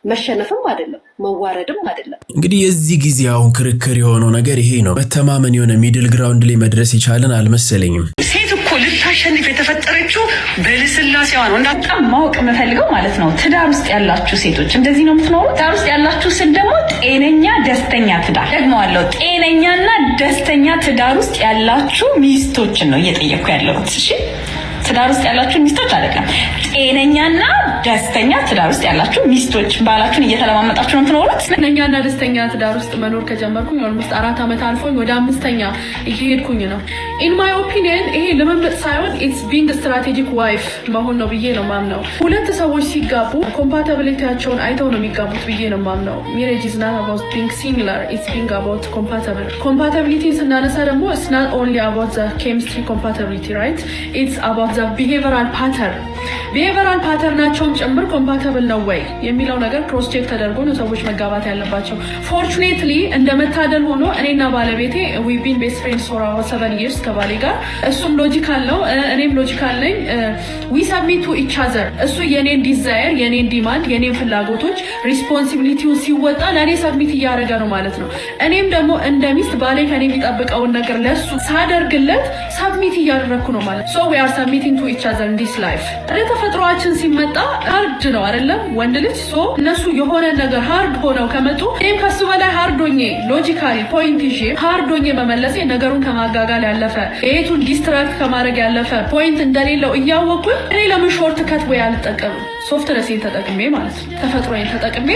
መሸነፍም አይደለም፣ መዋረድም አይደለም። እንግዲህ የዚህ ጊዜ አሁን ክርክር የሆነው ነገር ይሄ ነው። መተማመን የሆነ ሚድል ግራውንድ ላይ መድረስ የቻለን አልመሰለኝም። ሴት እኮ ልታሸንፍ የተፈጠረችው በልስላሴዋ ነው። በጣም ማወቅ የምፈልገው ማለት ነው ትዳር ውስጥ ያላችሁ ሴቶች እንደዚህ ነው የምትኖሩ? ትዳር ውስጥ ያላችሁ ስል ደግሞ ጤነኛ ደስተኛ ትዳር ደግሞ አለው። ጤነኛና ደስተኛ ትዳር ውስጥ ያላችሁ ሚስቶችን ነው እየጠየኩ ያለሁት። እሺ ትዳር ውስጥ ያላችሁ ሚስቶች አይደለም፣ ጤነኛና ደስተኛ ትዳር ውስጥ ያላችሁ ሚስቶች ባላችሁን እየተለማመጣችሁ ነው የምትኖሩት። ጤነኛና ደስተኛ ትዳር ውስጥ መኖር ከጀመርኩኝ ኦልሞስት 4 ዓመት አልፎኝ ወደ 5ኛ እየሄድኩኝ ነው። ኢን ማይ ኦፒኒየን ይሄ ልምምጥ ሳይሆን ኢትስ ቢንግ ስትራቴጂክ ዋይፍ መሆን ነው ብዬ ነው ማምነው። ሁለት ሰዎች ሲጋቡ ኮምፓታቢሊቲያቸውን አይተው ነው የሚጋቡት ብዬ ነው ማምነው። ሜሬጅ ኢዝ ናት አባውት ቢንግ ሲንግለር ኢትስ ቢንግ አባውት ኮምፓታብል። ኮምፓታቢሊቲ ስናነሳ ደግሞ ኢትስ ናት ኦንሊ አባውት ዘ ኬሚስትሪ ኮምፓታቢሊቲ ራይት ኢትስ አባውት ዘ ቢሄቪራል ፓተርን። ቢሄቪራል ፓተርናቸውም ጭምር ኮምፓታብል ነው ወይ የሚለው ነገር ክሮስ ቼክ ተደርጎ ነው ሰዎች መጋባት ያለባቸው። ፎርቹኔትሊ እንደመታደል ሆኖ እኔና ባለቤቴ ዊ ቢን ቤስት ፍሬንድስ ፎር 7 years ከባሌ ጋር። እሱም ሎጂካል ነው፣ እኔም ሎጂካል ነኝ። ዊ ሰብሚት ቱ ኢች አዘር። እሱ የኔን ዲዛየር፣ የኔን ዲማንድ፣ የኔን ፍላጎቶች ሪስፖንሲቢሊቲውን ሲወጣ ለእኔ ሰብሚት እያደረገ ነው ማለት ነው። እኔም ደግሞ እንደ ሚስት ባሌ ከኔ የሚጠብቀውን ነገር ለሱ ሳደርግለት ሰብሚት እያደረግኩ ነው ማለት ሶ ዊ አር ሰብሚቲንግ ቱ ኢች አዘር ኢን ዲስ ላይፍ። ተፈጥሯችን ሲመጣ ሃርድ ነው አይደለም ወንድ ልጅ። ሶ እነሱ የሆነ ነገር ሃርድ ሆነው ከመጡ እኔም ከሱ በላይ ሃርዶኜ ሎጂካሊ ፖይንት ይዤ ሃርዶኜ መመለሴ ነገሩን ከማጋጋል ያለፈ የቱን ዲስትራክት ከማድረግ ያለፈ ፖይንት እንደሌለው እያወቅኩኝ እኔ ለምን ሾርት ከት ወይ አልጠቀምም? ሶፍትነሴን ተጠቅሜ ማለት ነው ተፈጥሮዬን ተጠቅሜ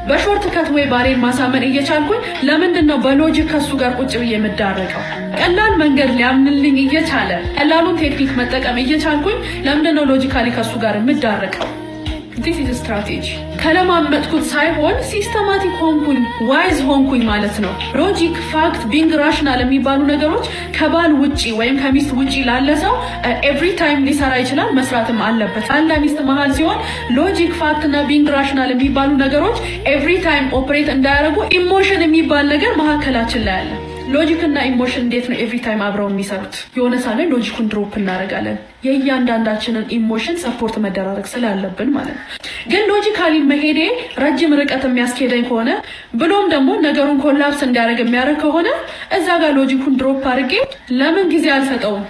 በሾርት ከት ወይ ባሬን ማሳመን እየቻልኩኝ ለምንድን ነው በሎጂክ ከሱ ጋር ቁጭ ብዬ የምዳረቀው? ቀላል መንገድ ሊያምንልኝ እየቻለ ቀላሉን ቴክኒክ መጠቀም እየቻልኩኝ ለምንድን ነው ሎጂካሊ ከሱ ጋር የምዳረቀው? ዲስ ኢዝ ስትራቴጂ። ከለማመጥኩት ሳይሆን ሲስተማቲክ ሆንኩኝ፣ ዋይዝ ሆንኩኝ ማለት ነው። ሎጂክ፣ ፋክት፣ ቢንግ ራሽናል የሚባሉ ነገሮች ከባል ውጪ ወይም ከሚስት ውጪ ላለ ሰው ኤቭሪ ታይም ሊሰራ ይችላል፣ መስራትም አለበት። አለ ሚስት መሀል ሲሆን ሎጂክ፣ ፋክት እና ቢንግ ራሽናል የሚባሉ ነገሮች ኤቭሪ ታይም ኦፕሬት እንዳያደርጉ ኢሞሽን የሚባል ነገር መካከላችን ላይ አለ። ሎጂክ እና ኢሞሽን እንዴት ነው ኤቭሪ ታይም አብረው የሚሰሩት? የሆነ ሳለ ሎጂኩን ድሮፕ እናደርጋለን። የእያንዳንዳችንን ኢሞሽን ሰፖርት መደራረግ ስላለብን ማለት ነው። ግን ሎጂካሊ መሄዴ ረጅም ርቀት የሚያስኬደኝ ከሆነ ብሎም ደግሞ ነገሩን ኮላፕስ እንዲያደርግ የሚያደርግ ከሆነ እዛ ጋር ሎጂኩን ድሮፕ አድርጌ ለምን ጊዜ አልሰጠውም?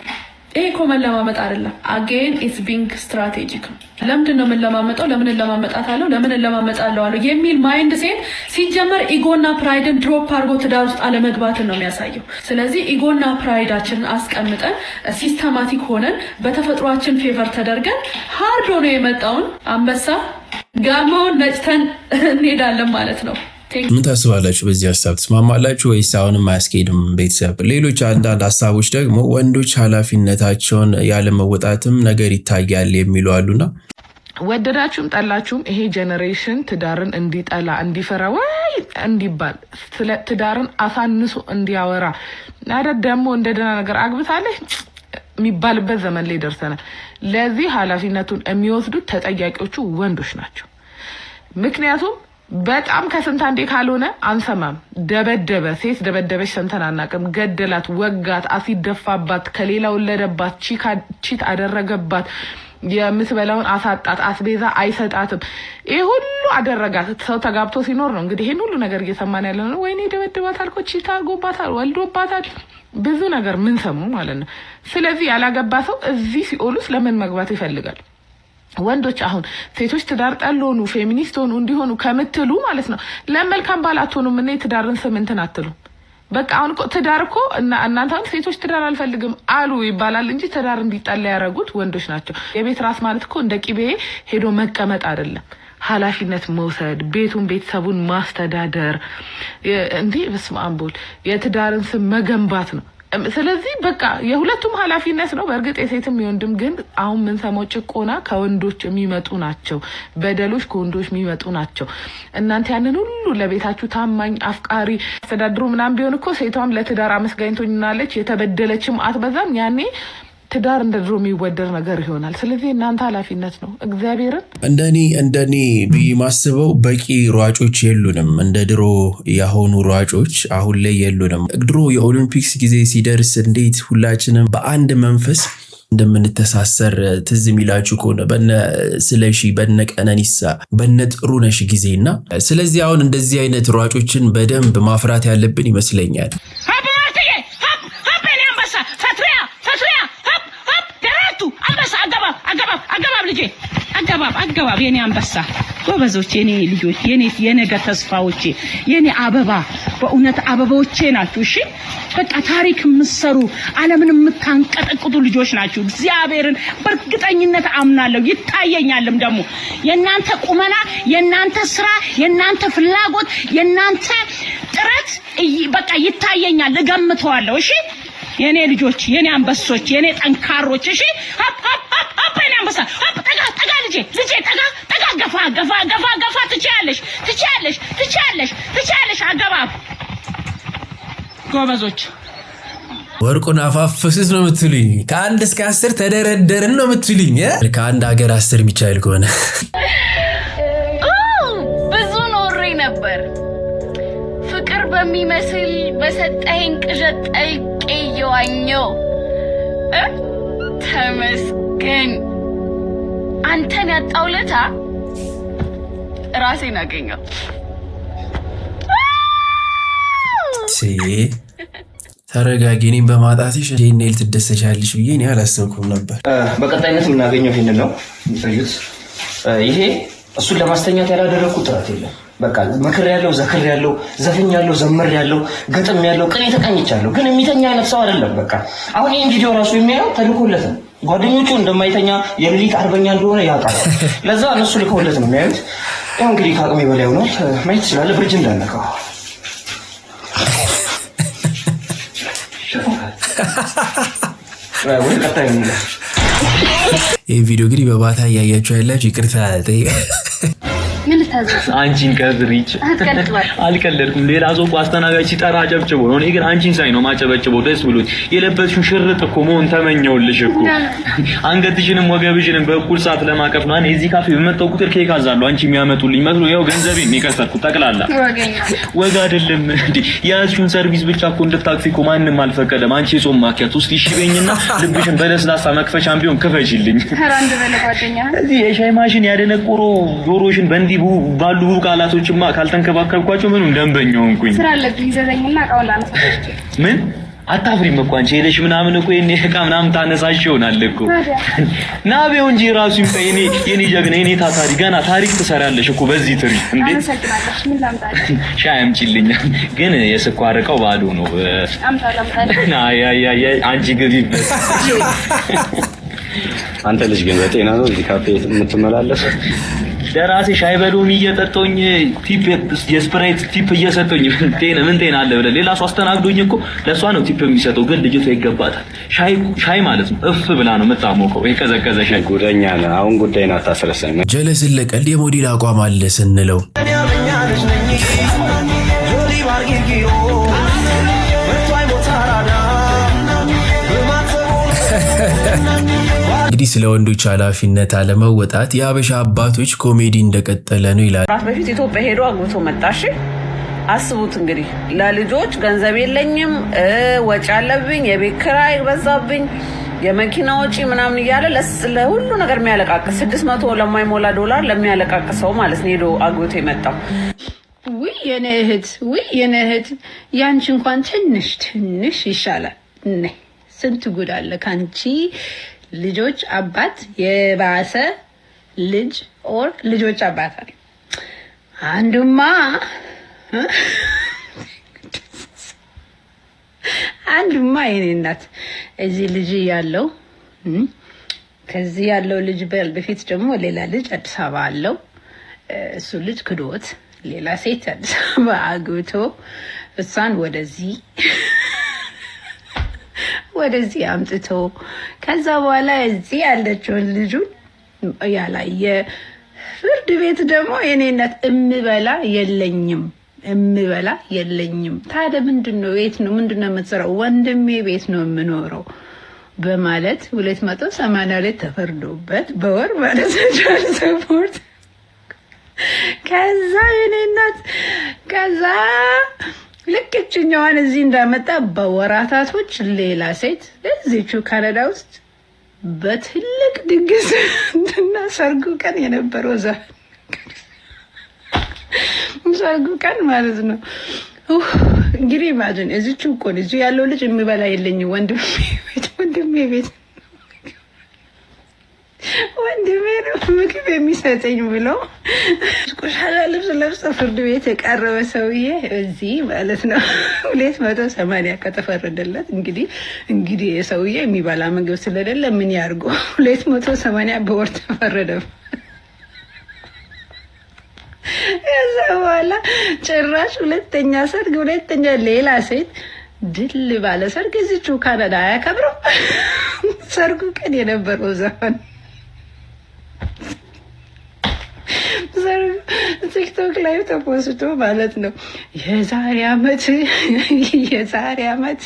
ይሄ እኮ መለማመጥ አይደለም። አጌን ኢትስ ቢንግ ስትራቴጂክ። ለምንድን ነው የምንለማመጠው? ለምን እንለማመጣታለሁ? ለምን እንለማመጣለሁ አለው የሚል ማይንድ ሴት ሲጀመር ኢጎና ፕራይድን ድሮፕ አድርጎ ትዳር ውስጥ አለመግባትን ነው የሚያሳየው። ስለዚህ ኢጎና ፕራይዳችንን አስቀምጠን ሲስተማቲክ ሆነን በተፈጥሯችን ፌቨር ተደርገን ሃርድ ሆኖ የመጣውን አንበሳ ጋማውን ነጭተን እንሄዳለን ማለት ነው። ምን ታስባላችሁ? በዚህ ሀሳብ ትስማማላችሁ ወይስ አሁንም አያስኬድም? ቤተሰብ ሌሎች አንዳንድ ሀሳቦች ደግሞ ወንዶች ኃላፊነታቸውን ያለመወጣትም ነገር ይታያል የሚሉ አሉና ወደዳችሁም ጠላችሁም ይሄ ጄኔሬሽን ትዳርን እንዲጠላ እንዲፈራ ወይ እንዲባል ትዳርን አሳንሶ እንዲያወራ አይደል ደግሞ እንደ ደህና ነገር አግብታለች የሚባልበት ዘመን ላይ ደርሰናል። ለዚህ ኃላፊነቱን የሚወስዱት ተጠያቂዎቹ ወንዶች ናቸው። ምክንያቱም በጣም ከስንት አንዴ ካልሆነ አንሰማም። ደበደበ፣ ሴት ደበደበች ሰምተን አናውቅም። ገደላት፣ ወጋት፣ አሲድ ደፋባት፣ ከሌላ ወለደባት፣ ቺት አደረገባት፣ የምትበላውን አሳጣት፣ አስቤዛ አይሰጣትም። ይሄ ሁሉ አደረጋት። ሰው ተጋብቶ ሲኖር ነው እንግዲህ ይሄን ሁሉ ነገር እየሰማን ያለ ነው። ወይኔ ደበደባታል፣ ኮቺታ አርጎባታል፣ ወልዶባታል፣ ብዙ ነገር ምን ሰሙ ማለት ነው። ስለዚህ ያላገባ ሰው እዚህ ሲኦል ውስጥ ለምን መግባት ይፈልጋል? ወንዶች አሁን ሴቶች ትዳር ጠል ሆኑ ፌሚኒስት ሆኑ እንዲሆኑ ከምትሉ ማለት ነው ለመልካም ባል አትሆኑም። እና ትዳርን ስም እንትን አትሉ። በቃ አሁን ትዳር እኮ እናንተ አሁን ሴቶች ትዳር አልፈልግም አሉ ይባላል እንጂ ትዳር እንዲጠላ ያደረጉት ወንዶች ናቸው። የቤት ራስ ማለት እኮ እንደ ቂቤ ሄዶ መቀመጥ አይደለም። ኃላፊነት መውሰድ፣ ቤቱን ቤተሰቡን ማስተዳደር፣ እንዴ በስመ አብ ወልድ የትዳርን ስም መገንባት ነው። ስለዚህ በቃ የሁለቱም ኃላፊነት ነው። በእርግጥ የሴትም የወንድም ግን አሁን ምን ሰማው ጭቆና ከወንዶች የሚመጡ ናቸው። በደሎች ከወንዶች የሚመጡ ናቸው። እናንተ ያንን ሁሉ ለቤታችሁ ታማኝ አፍቃሪ አስተዳድሩ ምናም ቢሆን እኮ ሴቷም ለትዳር አመስጋኝቶኛለች የተበደለችም አትበዛም። ያኔ ትዳር እንደ ድሮ የሚወደድ ነገር ይሆናል። ስለዚህ እናንተ ኃላፊነት ነው። እግዚአብሔርን እንደኔ ብዬ ማስበው በቂ ሯጮች የሉንም። እንደ ድሮ ያሆኑ ሯጮች አሁን ላይ የሉንም። ድሮ የኦሊምፒክስ ጊዜ ሲደርስ እንዴት ሁላችንም በአንድ መንፈስ እንደምንተሳሰር ትዝ የሚላችሁ ከሆነ በነ ስለሺ፣ በነ ቀነኒሳ፣ በነ ጥሩነሽ ጊዜና ስለዚህ አሁን እንደዚህ አይነት ሯጮችን በደንብ ማፍራት ያለብን ይመስለኛል። አገባብ የኔ አንበሳ ጎበዞች፣ የኔ ልጆች፣ የኔ ተስፋዎቼ፣ የኔ አበባ፣ በእውነት አበባዎቼ ናችሁ። እሺ በቃ ታሪክ የምትሰሩ ዓለምን የምታንቀጠቅጡ ልጆች ናችሁ። እግዚአብሔርን በእርግጠኝነት አምናለሁ። ይታየኛልም ደግሞ የናንተ ቁመና፣ የናንተ ስራ፣ የናንተ ፍላጎት፣ የናንተ ጥረት በቃ ይታየኛል፣ እገምተዋለሁ። እሺ የኔ ልጆች፣ የኔ አንበሶች፣ የኔ ጠንካሮች፣ እሺ የኔ አንበሳ ጠጋ ልጄ ጠጋ ገፋ ትችያለሽ አገባብ ጎበዞች። ወርቁን አፋፍስስ ነው የምትሉኝ? ከ1 እስከ 10 ተደረደርን ነው የምትሉኝ? ከአንድ ሀገር 10 የሚቻል ከሆነ ብዙ ኖሬ ነበር ፍቅር በሚመስል በሰጠኸኝ ቅዠት ጠልቄ እየዋኘሁ ተመስገን። አንተን ያጣውለታ ራሴን አገኘው። ተረጋጊ። እኔም በማጣትሽ ዴኔል ትደሰቻለሽ ብዬ እኔ አላሰብኩም ነበር። በቀጣይነት የምናገኘው ይሄንን ነው የሚታዩት። ይሄ እሱን ለማስተኛት ያላደረኩት ጥረት የለም። በቃ መክር ያለው ዘክር ያለው ዘፈኝ ያለው ዘመር ያለው ገጥም ያለው ቅኔ ተቀኝቻለሁ፣ ግን የሚተኛ አይነት ሰው አይደለም። በቃ አሁን ይሄን ቪዲዮ ራሱ የሚያየው ተልኮለት ነው። ጓደኞቹ እንደማይተኛ የሌሊት አርበኛ እንደሆነ ያውቃል። ለዛ እነሱ ልከውለት ነው የሚያዩት። ያው እንግዲህ ከአቅሜ በላይ ሆኖ ማየት ይችላል። ብርጅ እንዳነካው ወይ ቀጣይ ነው። ይህ ቪዲዮ እንግዲህ በባታ እያያችሁ ያላችሁ ይቅርታ ምን ታዘዝ? አንቺን ከዝሪች አልቀለድኩም። ሌላ ሰው አስተናጋጅ ሲጠራ አጨብጭቦ ነው። እኔ ግን አንቺን ሳይ ነው ማጨበጭበው ደስ ብሎኝ። የለበስሽው ሽርጥ እኮ መሆን ተመኘውልሽ እኮ። አንገትሽንም ወገብሽንም በእኩል ሰዓት ለማቀፍ ነው። እኔ እዚህ ካፌ በመጣሁ ቁጥር ኬክ አዛለሁ። አንቺ የሚያመጡልኝ መስሎ ያው ገንዘቤን የከሰርኩት ጠቅላላ ወግ አይደለም እንዴ? የያዝሽውን ሰርቪስ ብቻ እኮ እንድታክፊ እኮ ማንም አልፈቀደም። አንቺ የጾም ማኪያት ውስጥ ይሽበኝና ልብሽን በለስላሳ መክፈሻም ቢሆን ክፈሽልኝ። አንድ በለጓደኛ እዚህ የሻይ ማሽን ያደነቆሮ ጆሮሽን በእንዲህ ባሉ ቃላቶችማ ካልተንከባከብኳቸው ምንም ደንበኛው እንኩኝ ስራ አለብኝ ዘዘኝና አቃውን ላነሳሽ። ምን አታፍሪም እኮ አንቺ ሄደሽ ምናምን እኮ የኔ ዕቃ ምናምን ታነሳሽ ይሆናል እኮ ናቤው እንጂ ራሱ የኔ ጀግና የኔ ታታሪ ገና ታሪክ ትሰራለሽ እኮ በዚህ ትሪ እንዴ። አመሰግናለሁ። ምን ላምጣልሽ? ሻይ አምጪልኝ። ግን የስኳር ዕቃው ባዶ ነው። አምጣልኝ። አይ አንቺ ግቢበት። አንተ ልጅ ግን በጤና ነው እዚህ ካፌ የምትመላለሰው? ደራሴ ሻይ በሎሚ እየጠጣሁኝ ቲፕ የስፕራይት ቲፕ እየሰጠኝ ምን ጤና አለ ብለህ ሌላ ሰው አስተናግዶኝ እኮ ለሷ ነው ቲፕ የሚሰጠው። ግን ልጅቷ ይገባታል። ሻይ ማለት ነው እፍ ብላ ነው የምታሞቀው። የቀዘቀዘ ሻይ። ጉደኛ ነህ። አሁን ጉዳይን አታስረሳኝ። ጀለስን ለቀልድ የሞዴል አቋም አለ ስንለው እንግዲህ ስለ ወንዶች ኃላፊነት አለመወጣት የሀበሻ አባቶች ኮሜዲ እንደቀጠለ ነው ይላል። በፊት ኢትዮጵያ ሄዶ አግብቶ መጣሽ። አስቡት እንግዲህ ለልጆች ገንዘብ የለኝም፣ ወጪ አለብኝ፣ የቤት ኪራይ በዛብኝ፣ የመኪና ወጪ ምናምን እያለ ለሁሉ ነገር የሚያለቃቅስ 600 ለማይሞላ $1 ለሚያለቃቅሰው ማለት ነው ሄዶ አግብቶ የመጣው። ውይ የኔ እህት ያንቺ እንኳን ትንሽ ይሻላል። ስንት ጉድ አለ ካንቺ ልጆች አባት የባሰ ልጅ ኦር ልጆች አባት አለ። አንዱማ የኔ እናት እዚህ ልጅ ያለው ከዚህ ያለው ልጅ በፊት ደግሞ ሌላ ልጅ አዲስ አበባ አለው። እሱ ልጅ ክዶት ሌላ ሴት አዲስ አበባ አግብቶ እሷን ወደዚህ አምጥቶ ከዛ በኋላ እዚህ ያለችውን ልጁን ያላየ ፍርድ ቤት ደግሞ የኔ እናት እምበላ የለኝም። ታዲያ ምንድነው የምትሰራው? ወንድሜ ቤት ነው የምኖረው በማለት 282 ተፈርዶበት በወር ማለት ቻይልድ ሰፖርት። ከዛ የኔ እናት ልክ እችኛዋን እዚህ እንዳመጣ በወራታቶች ሌላ ሴት እዚቹ ካናዳ ውስጥ በትልቅ ድግስ እና ሰርጉ ቀን የነበረው ሰርጉ ቀን ማለት ነው። እንግዲህ ኢማጂን እዚቹ እኮ እዚህ ያለው ልጅ የሚበላ የለኝም ወንድሜ ቤት ወንድሜ ነው ምግብ የሚሰጠኝ ብሎ ቆሻሻ ልብስ ለብሶ ፍርድ ቤት የቀረበ ሰውዬ እዚህ ማለት ነው 280 ከተፈረደለት እንግዲህ የሰውዬ የሚበላ ምግብ ስለሌለ ምን ያርጎ 280 በወር ተፈረደ። ከዛ በኋላ ጭራሽ ሁለተኛ ሌላ ሴት ድል ባለ ሰርግ እዚቹ ካናዳ ያከብረው። ሰርጉ ቀን የነበረው ዘፈን ቲክቶክ ላይ ተፖስቶ ማለት ነው የዛሬ አመት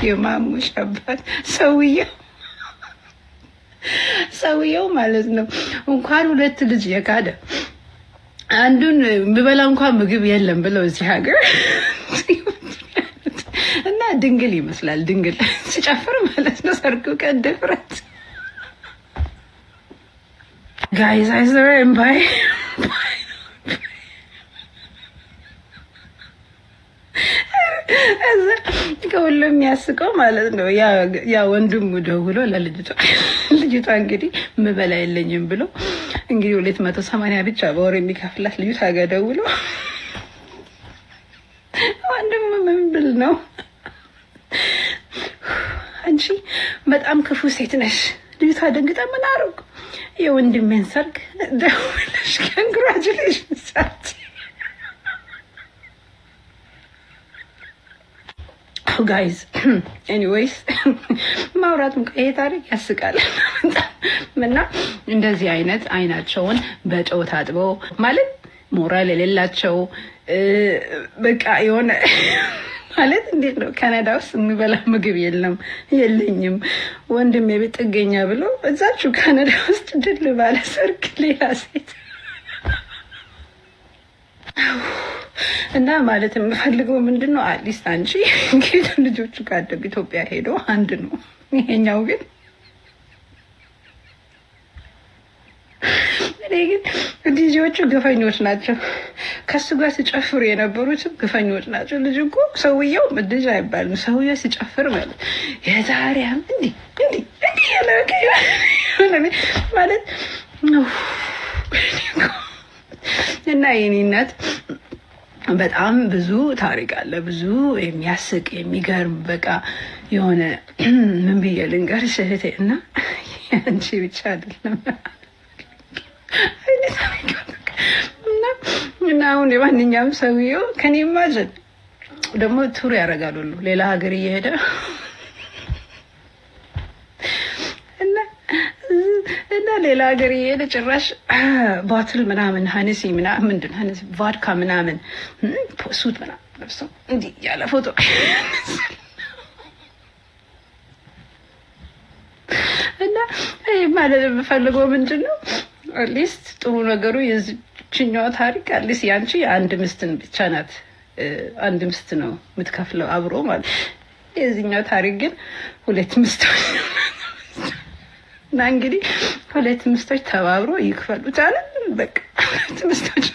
የማሙሽ አባት ሰውየው ማለት ነው እንኳን 2 ልጅ የካደ አንዱን ብበላ እንኳን ምግብ የለም ብለው እዚህ ሀገር እና ድንግል ይመስላል ሲጨፍር ማለት ነው ሰርጉ ቀን ድፍረት guys I saw him by ከሁሉም የሚያስቀው ማለት ነው ያ ወንድሙ ደውሎ ለልጅቷ እንግዲህ ምበላ የለኝም ብሎ እንግዲህ 280 ብቻ በወር የሚከፍላት ልጅቷ ጋር ደውሎ ወንድሙ ምን ብል ነው አንቺ በጣም ክፉ ሴት ነሽ። ልጅቷ ደንግጣ ምን አደረኩ የወንድሜን ሰርግ ደውለሽ ኮንግራቹሌሽንስ ጋይዝ ኤኒዌይስ ማውራቱን ይሄ ታሪክ ያስቃል። እና እንደዚህ አይነት አይናቸውን በጨው ታጥበው ማለት ሞራል የሌላቸው በቃ የሆነ ማለት እንዴት ነው ካናዳ ውስጥ የሚበላ ምግብ የለኝም ወንድሜ ቤት ጥገኛ ብሎ እዛችሁ ካናዳ ውስጥ ድል ባለ ሰርግ ሌላ ሴት እና ማለት የምፈልገው ምንድነው አትሊስት አንቺ እንግዲህ ልጆቹ ካደጉ ኢትዮጵያ ሄዶ አንድ ነው። ይሄኛው ግን ልጆቹ ግፈኞች ናቸው። ከሱ ጋር ሲጨፍሩ የነበሩትም ግፈኞች ናቸው። ልጅ እኮ ሰውየው ልጅ አይባልም። ሰውየው ሲጨፍር ማለት የዛሬ እንዲህ ማለት እና የኔ እናት በጣም ብዙ ታሪክ አለ፣ ብዙ የሚያስቅ የሚገርም በቃ የሆነ ምን ብዬ ልንገርሽ እህቴ እና አንቺ ብቻ አይደለም እና አሁን የማንኛውም ሰውዬው ከኔ ማጀን ደግሞ ቱር ያደርጋል ሁሉ ሌላ ሀገር እየሄደ እና ሌላ ሀገር እየሄደ ጭራሽ ባትል ምናምን ሀነሲ ምናምን ምንድን ሀነሲ ቫድካ ምናምን ሱት ምናምን ለብሶ እንዲህ ያለ ፎቶ እና ማለት የምፈልገው ምንድን ነው አትሊስት ጥሩ ነገሩ የዚህኛው ታሪክ አትሊስት ያንቺ አንድ ምስትን ብቻ ናት፣ አንድ ምስት ነው የምትከፍለው አብሮ ማለት። የዚህኛው ታሪክ ግን ሁለት ምስቶች እና እንግዲህ ሁለት ሚስቶች ተባብሮ ይክፈሉት አለ። በቃ ሁለት ሚስቶች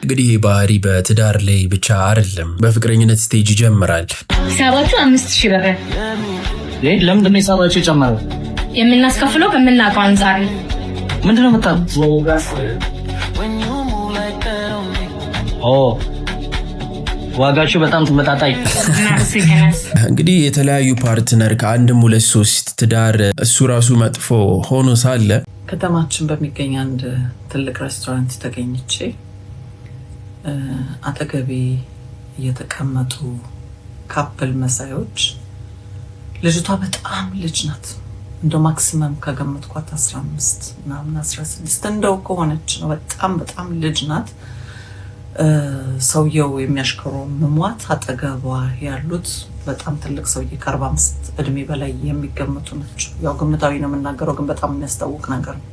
እንግዲህ ባህሪ በትዳር ላይ ብቻ አይደለም በፍቅረኝነት ስቴጅ ይጀምራል። ሂሳባችሁ 5000 ብር ለምንድን ነው ሂሳባችሁ የጨመረው? የምናስከፍለው ከምናውቀው አንፃር ነው። ምንድነው የምታውቁት? ዋጋችሁ በጣም ተመጣጣኝ። እንግዲህ የተለያዩ ፓርትነር ከአንድም 2-3 ትዳር እሱ ራሱ መጥፎ ሆኖ ሳለ ከተማችን በሚገኝ አንድ ትልቅ ሬስቶራንት ተገኝቼ አጠገቤ የተቀመጡ ካፕል መሳዮች ልጅቷ በጣም ልጅ ናት። እንደው ማክሲመም ከገመትኳት 15 ምናምን 16 እንደው ከሆነች ነው። በጣም ልጅ ናት። ሰውየው የሚያሽከረው መሟት አጠገቧ ያሉት በጣም ትልቅ ሰውዬ ከ45 እድሜ በላይ የሚገመቱ ናቸው። ያው ግምታዊ ነው የምናገረው፣ ግን በጣም የሚያስታውቅ ነገር ነው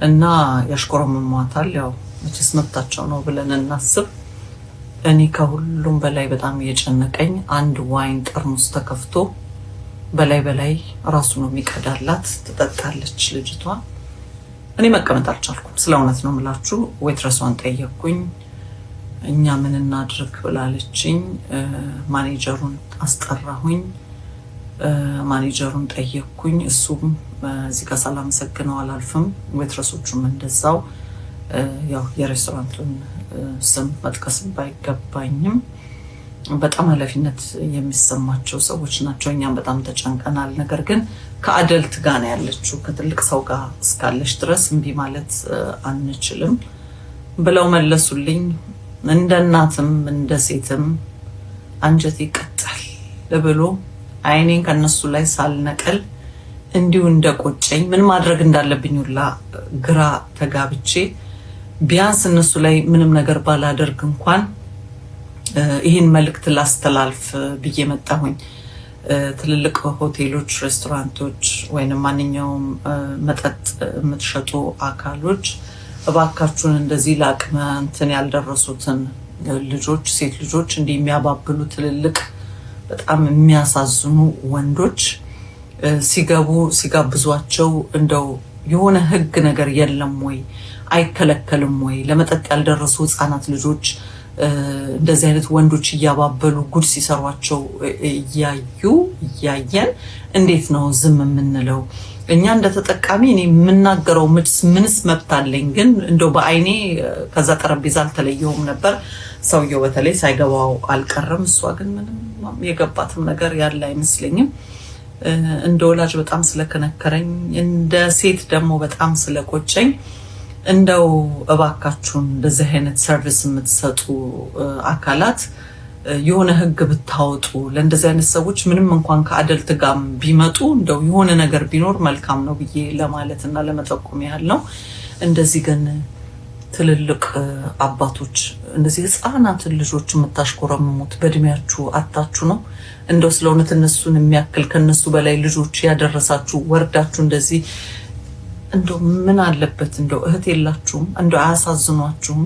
እና ያሽከረው መሟታል። ያው መቼስ መብታቸው ነው ብለን እናስብ። እኔ ከሁሉም በላይ በጣም እየጨነቀኝ አንድ ዋይን ጠርሙስ ተከፍቶ በላይ ራሱ ነው የሚቀዳላት። ትጠጣለች ልጅቷ። እኔ መቀመጥ አልቻልኩም። ስለ እውነት ነው የምላችሁ። ዌትረሷን ጠየቅኩኝ። እኛ ምን እናድርግ ብላለችኝ። ማኔጀሩን አስጠራሁኝ። ማኔጀሩን ጠየቅኩኝ። እሱም እዚህ ጋር ሳላመሰግነው አላልፍም። ዌትረሶቹም እንደዛው። ያው የሬስቶራንቱን ስም መጥቀስ ባይገባኝም በጣም ኃላፊነት የሚሰማቸው ሰዎች ናቸው። እኛም በጣም ተጨንቀናል። ነገር ግን ከአደልት ጋር ነው ያለችው። ከትልቅ ሰው ጋር እስካለች ድረስ እምቢ ማለት አንችልም ብለው መለሱልኝ። እንደ እናትም እንደ ሴትም አንጀቴ ይቀጣል ብሎ አይኔን ከነሱ ላይ ሳልነቀል እንዲሁ እንደቆጨኝ ምን ማድረግ እንዳለብኝ ሁላ ግራ ተጋብቼ ቢያንስ እነሱ ላይ ምንም ነገር ባላደርግ እንኳን ይህን መልእክት ላስተላልፍ ብዬ መጣሁኝ። ትልልቅ ሆቴሎች፣ ሬስቶራንቶች ወይንም ማንኛውም መጠጥ የምትሸጡ አካሎች እባካችሁን እንደዚህ ለአቅመ እንትን ያልደረሱትን ልጆች፣ ሴት ልጆች እንዲህ የሚያባብሉ ትልልቅ በጣም የሚያሳዝኑ ወንዶች ሲጋብዟቸው እንደው የሆነ ህግ ነገር የለም ወይ? አይከለከልም ወይ? ለመጠጥ ያልደረሱ ህፃናት ልጆች እንደዚህ አይነት ወንዶች እያባበሉ ጉድ ሲሰሯቸው እያየን እንዴት ነው ዝም የምንለው? እኛ እንደተጠቃሚ እኔ የምናገረው ምንስ መብት አለኝ? ግን እንደው በአይኔ ከዛ ጠረጴዛ አልተለየውም ነበር። ሰውየው በተለይ ሳይገባው አልቀረም። እሷ ግን ምንም የገባትም ነገር ያለ አይመስለኝም። እንደ ወላጅ በጣም ስለከነከረኝ፣ እንደ ሴት ደግሞ በጣም ስለቆጨኝ እንደው እባካችሁን እንደዚህ አይነት ሰርቪስ የምትሰጡ አካላት የሆነ ህግ ብታወጡ ለእንደዚህ አይነት ሰዎች ምንም እንኳን ከአደልት ጋር ቢመጡ እንደው የሆነ ነገር ቢኖር መልካም ነው ብዬ ለማለት እና ለመጠቆም ያህል ነው። እንደዚህ ግን ትልልቅ አባቶች እንደዚህ ህፃናትን ልጆች የምታሽኮረምሙት በእድሜያችሁ አታችሁ ነው። እንደው ስለእውነት እነሱን የሚያክል ከነሱ በላይ ልጆች ያደረሳችሁ ወርዳችሁ እንደዚህ እንደው ምን አለበት? እንደው እህት የላችሁም? እንደው አያሳዝኗችሁም?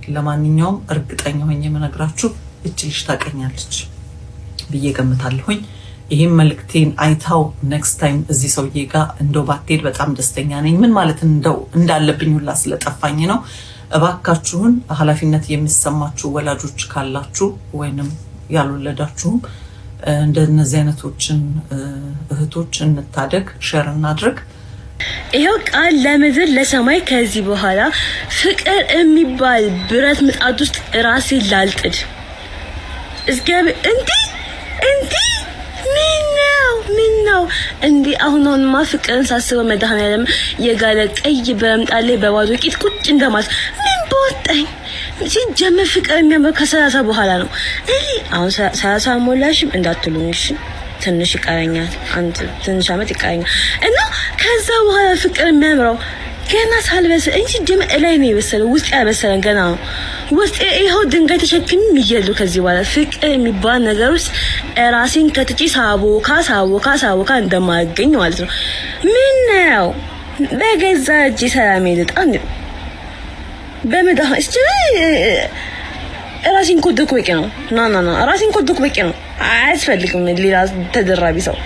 ለማንኛውም እርግጠኛ ሆኜ የምነግራችሁ እቺ ልጅ ታቀኛለች ብዬ ገምታለሁኝ። ይሄን መልክቴን አይታው ኔክስት ታይም እዚህ ሰውዬ ጋር እንደው ባትሄድ በጣም ደስተኛ ነኝ። ምን ማለት እንደው እንዳለብኝ ሁላ ስለጠፋኝ ነው። እባካችሁን ኃላፊነት የሚሰማችሁ ወላጆች ካላችሁ ወይንም ያልወለዳችሁም እንደነዚህ አይነቶችን እህቶች እንታደግ፣ ሼር እናድርግ። ይሄው ቃል ለምድር ለሰማይ ከዚህ በኋላ ፍቅር የሚባል ብረት ምጣድ ውስጥ ራሴ ላልጥድ እስገብ እንዴ ምን ነው እንዴ? አሁንማ ፍቅርን ሳስበው መድኃኒዓለም የጋለ ቀይ በምጣድ ላይ በባዶ ቂጥ ቁጭ እንደማለት ምን በወጣኝ። ሲጀመር ፍቅር የሚያምረው ከ30 በኋላ ነው። አሁን 30 ሞላሽም እንዳትሉኝ እሺ። ትንሽ ይቀረኛል፣ አንድ ትንሽ አመት ይቀረኛል እና ከዛ በኋላ ፍቅር የሚያምረው ገና ሳልበስል እንጂ ደም ላይ ነው የበሰለው። ውስጥ ያልበሰለን ገና ነው። ውስጥ ይሄው ድንጋይ ተሸክም ይየሉ። ከዚህ በኋላ ፍቅር የሚባል ነገር ውስጥ ራሴን ከትጪ ሳቦካ እንደማገኝ ማለት ነው። ምን ነው በገዛ እጄ ሰላም ይልጣን በመዳህ እስቲ ራሴን ኮድኩ በቂ ነው። ና ራሴን ኮድኩ በቂ ነው። አያስፈልግም ሌላ ተደራቢ ሰው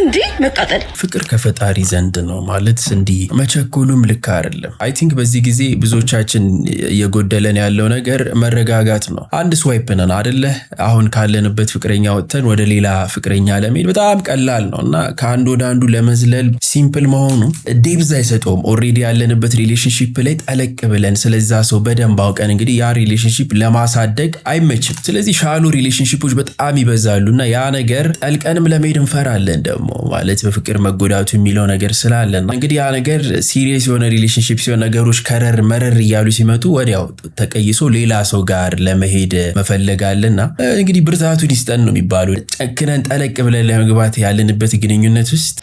እንዴ መቃጠል። ፍቅር ከፈጣሪ ዘንድ ነው ማለት እንዲህ መቸኮሉም ልክ አይደለም። አይ ቲንክ በዚህ ጊዜ ብዙዎቻችን እየጎደለን ያለው ነገር መረጋጋት ነው። አንድ ስዋይፕ ነን አይደለ? አሁን ካለንበት ፍቅረኛ ወጥተን ወደ ሌላ ፍቅረኛ ለመሄድ በጣም ቀላል ነው እና ከአንድ ወደ አንዱ ለመዝለል ሲምፕል መሆኑ ዴብዝ አይሰጠውም። ኦልሬዲ ያለንበት ሪሌሽንሺፕ ላይ ጠለቅ ብለን ስለዛ ሰው በደንብ አውቀን እንግዲህ ያ ሪሌሽንሺፕ ለማሳደግ አይመችም። ስለዚህ ሻሎ ሪሌሽንሺፖች በጣም ይበዛሉና ያ ነገር ጠልቀንም ለመሄድ እንፈራለን ደግሞ ማለት በፍቅር መጎዳቱ የሚለው ነገር ስላለና እንግዲህ ያ ነገር ሲሪየስ የሆነ ሪሌሽንሺፕ ሲሆን ነገሮች ከረር መረር እያሉ ሲመጡ ወዲያው ተቀይሶ ሌላ ሰው ጋር ለመሄድ መፈለጋለና እንግዲህ ብርታቱን ይስጠን ነው የሚባለው። ጨክነን ጠለቅ ብለን ለመግባት ያለንበት ግንኙነት ውስጥ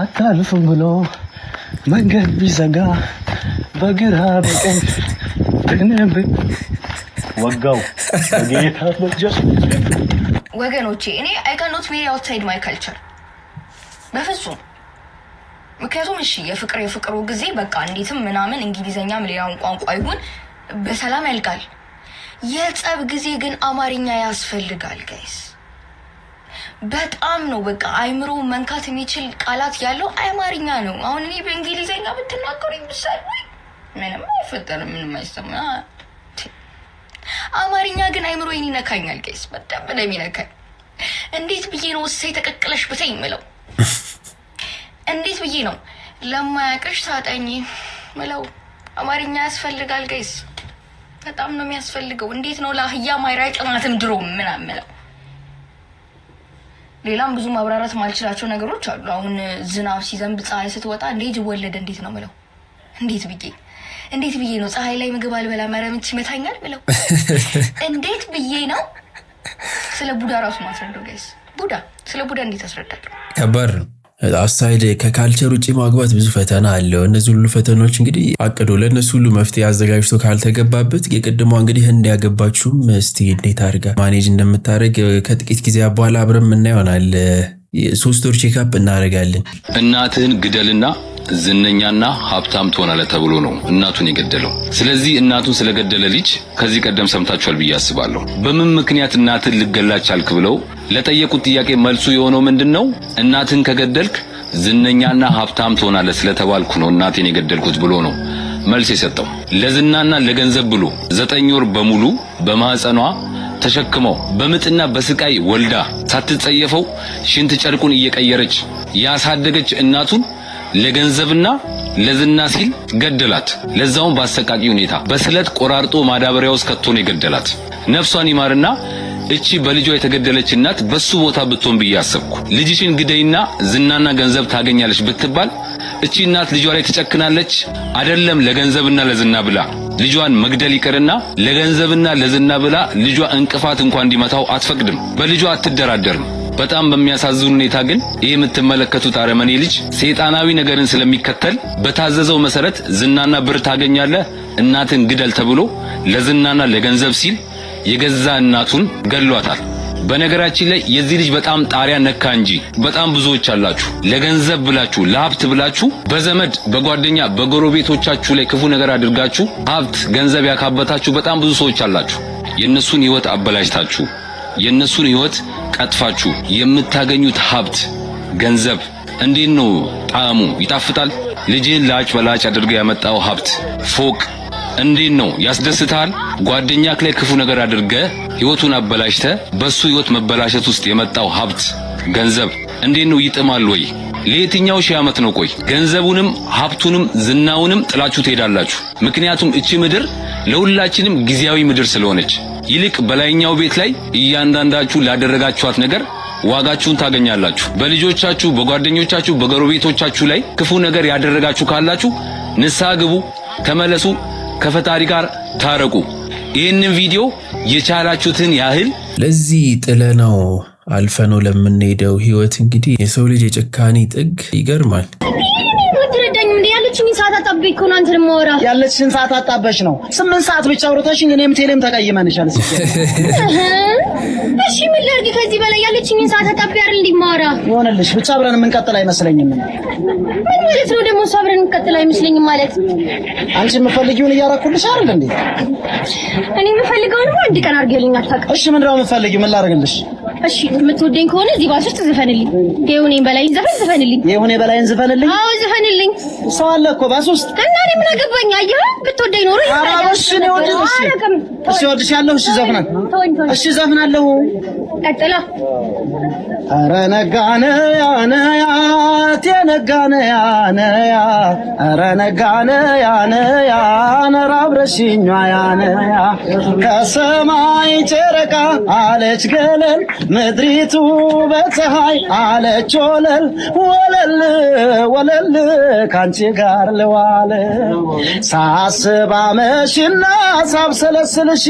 አታልፍም ብሎ መንገድ ቢዘጋ በግራ በቀኝ ትንብ ወጋው በጌታ በጀስ ወገኖቼ እኔ I cannot marry outside my culture በፍጹም። ምክንያቱም እሺ የፍቅሩ ጊዜ በቃ እንዴትም ምናምን እንግሊዘኛም ሌላውን ቋንቋ ይሁን በሰላም ያልቃል። የጸብ ጊዜ ግን አማርኛ ያስፈልጋል ጋይስ። በጣም ነው በቃ አይምሮ መንካት የሚችል ቃላት ያለው አማርኛ ነው። አሁን እኔ በእንግሊዘኛ ብትናገሩኝ ብሳል ምንም አይፈጠርም፣ ምንም አይሰማ። አማርኛ ግን አይምሮዬን ይነካኛል ጋይስ፣ በጣም ነው የሚነካኝ። እንዴት ብዬ ነው እሰይ ተቀቅለሽ ብተኝ ምለው? እንዴት ብዬ ነው ለማያቅሽ ታጠኝ ምለው? አማርኛ ያስፈልጋል ጋይስ፣ በጣም ነው የሚያስፈልገው። እንዴት ነው ለአህያ ማይራይ ጥማትም ድሮ ምናምን ምለው? ሌላም ብዙ ማብራራት ማልችላቸው ነገሮች አሉ። አሁን ዝናብ ሲዘንብ ፀሐይ ስትወጣ እንዴት ይወለድ እንዴት ነው ምለው? እንዴት ብዬ ነው ፀሐይ ላይ ምግብ አልበላ መረምት ይመታኛል ምለው? እንዴት ብዬ ነው ስለ ቡዳ ራሱ ማስረዳው ጋይስ? ስለ ቡዳ እንዴት አስረዳለሁ? ከባድ ነው። አሳይድ ከካልቸር ውጪ ማግባት ብዙ ፈተና አለው። እነዚህ ሁሉ ፈተናዎች እንግዲህ አቅዶ ለነሱ ሁሉ መፍትሄ አዘጋጅቶ ካልተገባበት የቀድሞ እንግዲህ እንዲያገባችሁም እስቲ እንዴት አድርጋ ማኔጅ እንደምታደርግ ከጥቂት ጊዜ በኋላ አብረን ምን ይሆናል 3 ወር ቼክአፕ እናደርጋለን። እናትህን ግደልና ዝነኛና ሀብታም ትሆናለህ ተብሎ ነው እናቱን የገደለው። ስለዚህ እናቱን ስለገደለ ልጅ ከዚህ ቀደም ሰምታችኋል ብዬ አስባለሁ። በምን ምክንያት እናትን ልገላች አልክ ብለው ለጠየቁት ጥያቄ መልሱ የሆነው ምንድነው? እናትን ከገደልክ ዝነኛና ሀብታም ትሆናለህ ስለተባልኩ ነው እናቴን የገደልኩት ብሎ ነው መልስ የሰጠው። ለዝናና ለገንዘብ ብሎ 9 ወር በሙሉ በማህፀኗ ተሸክመው በምጥና በስቃይ ወልዳ ሳትጸየፈው ሽንት ጨርቁን እየቀየረች ያሳደገች እናቱን ለገንዘብና ለዝና ሲል ገደላት። ለዛውም በአሰቃቂ ሁኔታ በስለት ቆራርጦ ማዳበሪያ ውስጥ ከቶ ነው የገደላት። ነፍሷን ይማርና እቺ በልጇ የተገደለች እናት በሱ ቦታ ብትሆን ብዬ አሰብኩ። ልጅሽን ግደይና ዝናና ገንዘብ ታገኛለች ብትባል እቺ እናት ልጇ ላይ ትጨክናለች? አይደለም ለገንዘብና ለዝና ብላ ልጇን መግደል ይቀርና ለገንዘብና ለዝና ብላ ልጇ እንቅፋት እንኳን እንዲመታው አትፈቅድም። በልጇ አትደራደርም። በጣም በሚያሳዝን ሁኔታ ግን ይሄ የምትመለከቱት አረመኔ ልጅ ሰይጣናዊ ነገርን ስለሚከተል በታዘዘው መሰረት ዝናና ብር ታገኛለህ፣ እናትን ግደል ተብሎ ለዝናና ለገንዘብ ሲል የገዛ እናቱን ገድሏታል። በነገራችን ላይ የዚህ ልጅ በጣም ጣሪያ ነካ እንጂ በጣም ብዙዎች አላችሁ ለገንዘብ ብላችሁ ለሀብት ብላችሁ በዘመድ በጓደኛ በጎረቤቶቻችሁ ላይ ክፉ ነገር አድርጋችሁ ሀብት ገንዘብ ያካበታችሁ በጣም ብዙ ሰዎች አላችሁ። የነሱን ህይወት አበላሽታችሁ የነሱን ህይወት ቀጥፋችሁ የምታገኙት ሀብት ገንዘብ እንዴት ነው ጣዕሙ? ይጣፍጣል? ልጅህን ላጭ በላጭ አድርገህ ያመጣው ሀብት ፎቅ እንዴት ነው ያስደስታል? ጓደኛክ ላይ ክፉ ነገር አድርገህ ህይወቱን አበላሽተህ በሱ ህይወት መበላሸት ውስጥ የመጣው ሀብት ገንዘብ እንዴት ነው ይጥማል ወይ? ለየትኛው ሺህ ዓመት ነው? ቆይ ገንዘቡንም ሀብቱንም ዝናውንም ጥላችሁ ትሄዳላችሁ። ምክንያቱም እቺ ምድር ለሁላችንም ጊዜያዊ ምድር ስለሆነች ይልቅ በላይኛው ቤት ላይ እያንዳንዳችሁ ላደረጋችኋት ነገር ዋጋችሁን ታገኛላችሁ። በልጆቻችሁ በጓደኞቻችሁ በጎረቤቶቻችሁ ላይ ክፉ ነገር ያደረጋችሁ ካላችሁ ንስሐ ግቡ፣ ተመለሱ፣ ከፈጣሪ ጋር ታረቁ። ይህንን ቪዲዮ የቻላችሁትን ያህል ለዚህ ጥለናው አልፈነው ለምንሄደው ህይወት እንግዲህ የሰው ልጅ የጭካኔ ጥግ ይገርማል። ያለችኝ ሰዓት አጣብኝ እኮ ነው። አንተን ማወራ ያለችኝ ሰዓት አጣበሽ ነው። 8 ሰዓት ብቻ አውርተሽኝ እኔም ቴሌም ተቀይመንሻል። እሺ ምን ላድርግ? ከዚህ በላይ ያለችኝ ሰዓት አጣብኝ አይደል እንዴ ማወራ? ይሆንልሽ ብቻ አብረን የምንቀጥል አይመስለኝም። ምን ማለት ነው ደግሞ? እሱ አብረን የምንቀጥል አይመስለኝም ማለት? አንቺ የምፈልጊውን እያደረኩልሽ አይደል እንዴ? እኔ የምፈልገውን አንድ ቀን አድርገልኝ አታውቅም። እሺ ምንድነው የምፈልጊው? ምን ላድርግልሽ? እሺ የምትወደኝ ከሆነ እዚህ ባስ ውስጥ ዝፈንልኝ። የሆነ በላይን ዝፈንልኝ። የሆነ በላይን ዝፈንልኝ? አዎ ዝፈንልኝ። ሰው አለ እኮ ባስ ውስጥ። እና እኔ ምን አገባኝ? አየህ ብትወደኝ ኖሮ እሺ ነው ወድሽ። እሺ ወድሻለሁ። እሺ ዘፍናል። እሺ ዘፍናለሁ። ቀጥላ ኧረ ነጋነ ያነያ ተነጋነ ያነያ ኧረ ነጋነ ያነያ ነራብረሽኛ ያነያ ከሰማይ ጨረቃ አለች ገለል ምድሪቱ በፀሐይ አለች ወለል ወለል ወለል ካንቺ ጋር ልዋል ሳስብ አመሽና ሳብሰለስልሽ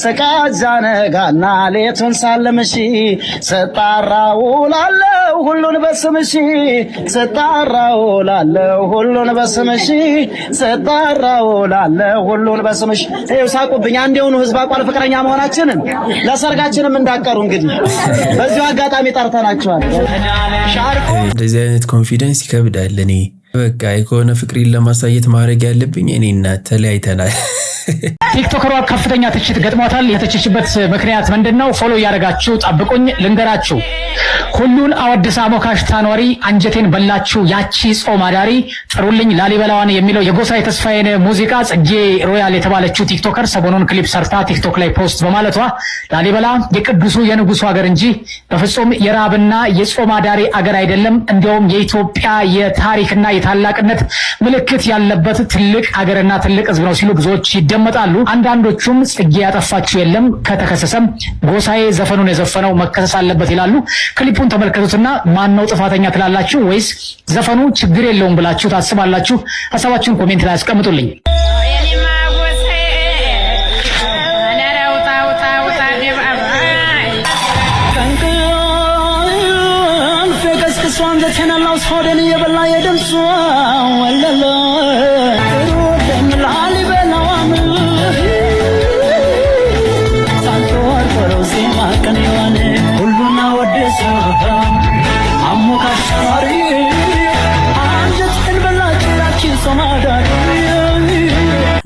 ስቃጃ ነጋና ሌቱን ሳለምሽ ስጣራው ላለው ሁሉን በስምሽ ስጣራው ላለው ሁሉን በስምሽ ስጣራው ላለው ሁሉን በስምሽ ይኸው ሳቁብኝ። አንድ የሆኑ ህዝብ አቋል ፍቅረኛ መሆናችንን ለሰርጋችንም እንዳቀሩ እንግዲህ በዚሁ አጋጣሚ ጠርተናቸዋል። እንደዚህ አይነት ኮንፊደንስ ይከብዳል። እኔ በቃ የሆነ ፍቅሪን ለማሳየት ማድረግ ያለብኝ እኔ እና ተለያይተናል። ቲክቶከሯ ከፍተኛ ትችት ገጥሟታል። የተችችበት ምክንያት ምንድነው? ፎሎ እያደረጋችሁ ጠብቁኝ ልንገራችሁ። ሁሉን አወድሳ ሞካሽታ ኖሪ አንጀቴን በላችሁ ያቺ ጾም አዳሪ ጥሩልኝ ላሊበላዋን የሚለው የጎሳዬ ተስፋዬን ሙዚቃ ጽጌ ሮያል የተባለችው ቲክቶከር ሰሞኑን ክሊፕ ሰርታ ቲክቶክ ላይ ፖስት በማለቷ ላሊበላ የቅዱሱ የንጉሱ ሀገር እንጂ በፍጹም የራብና የጾም አዳሪ አገር አይደለም፣ እንዲያውም የኢትዮጵያ የታሪክና የታላቅነት ምልክት ያለበት ትልቅ ሀገርና ትልቅ ህዝብ ነው ሲሉ ብዙዎች ይደመጣሉ። አንዳንዶቹም ጽጌ ያጠፋችው የለም ከተከሰሰም ጎሳዬ ዘፈኑን የዘፈነው መከሰስ አለበት ይላሉ። ክሊፑን ተመልከቱትና ማነው ጥፋተኛ ትላላችሁ ወይስ ዘፈኑ ችግር የለውም ብላችሁ ታስባላችሁ? ሐሳባችሁን ኮሜንት ላይ አስቀምጡልኝ።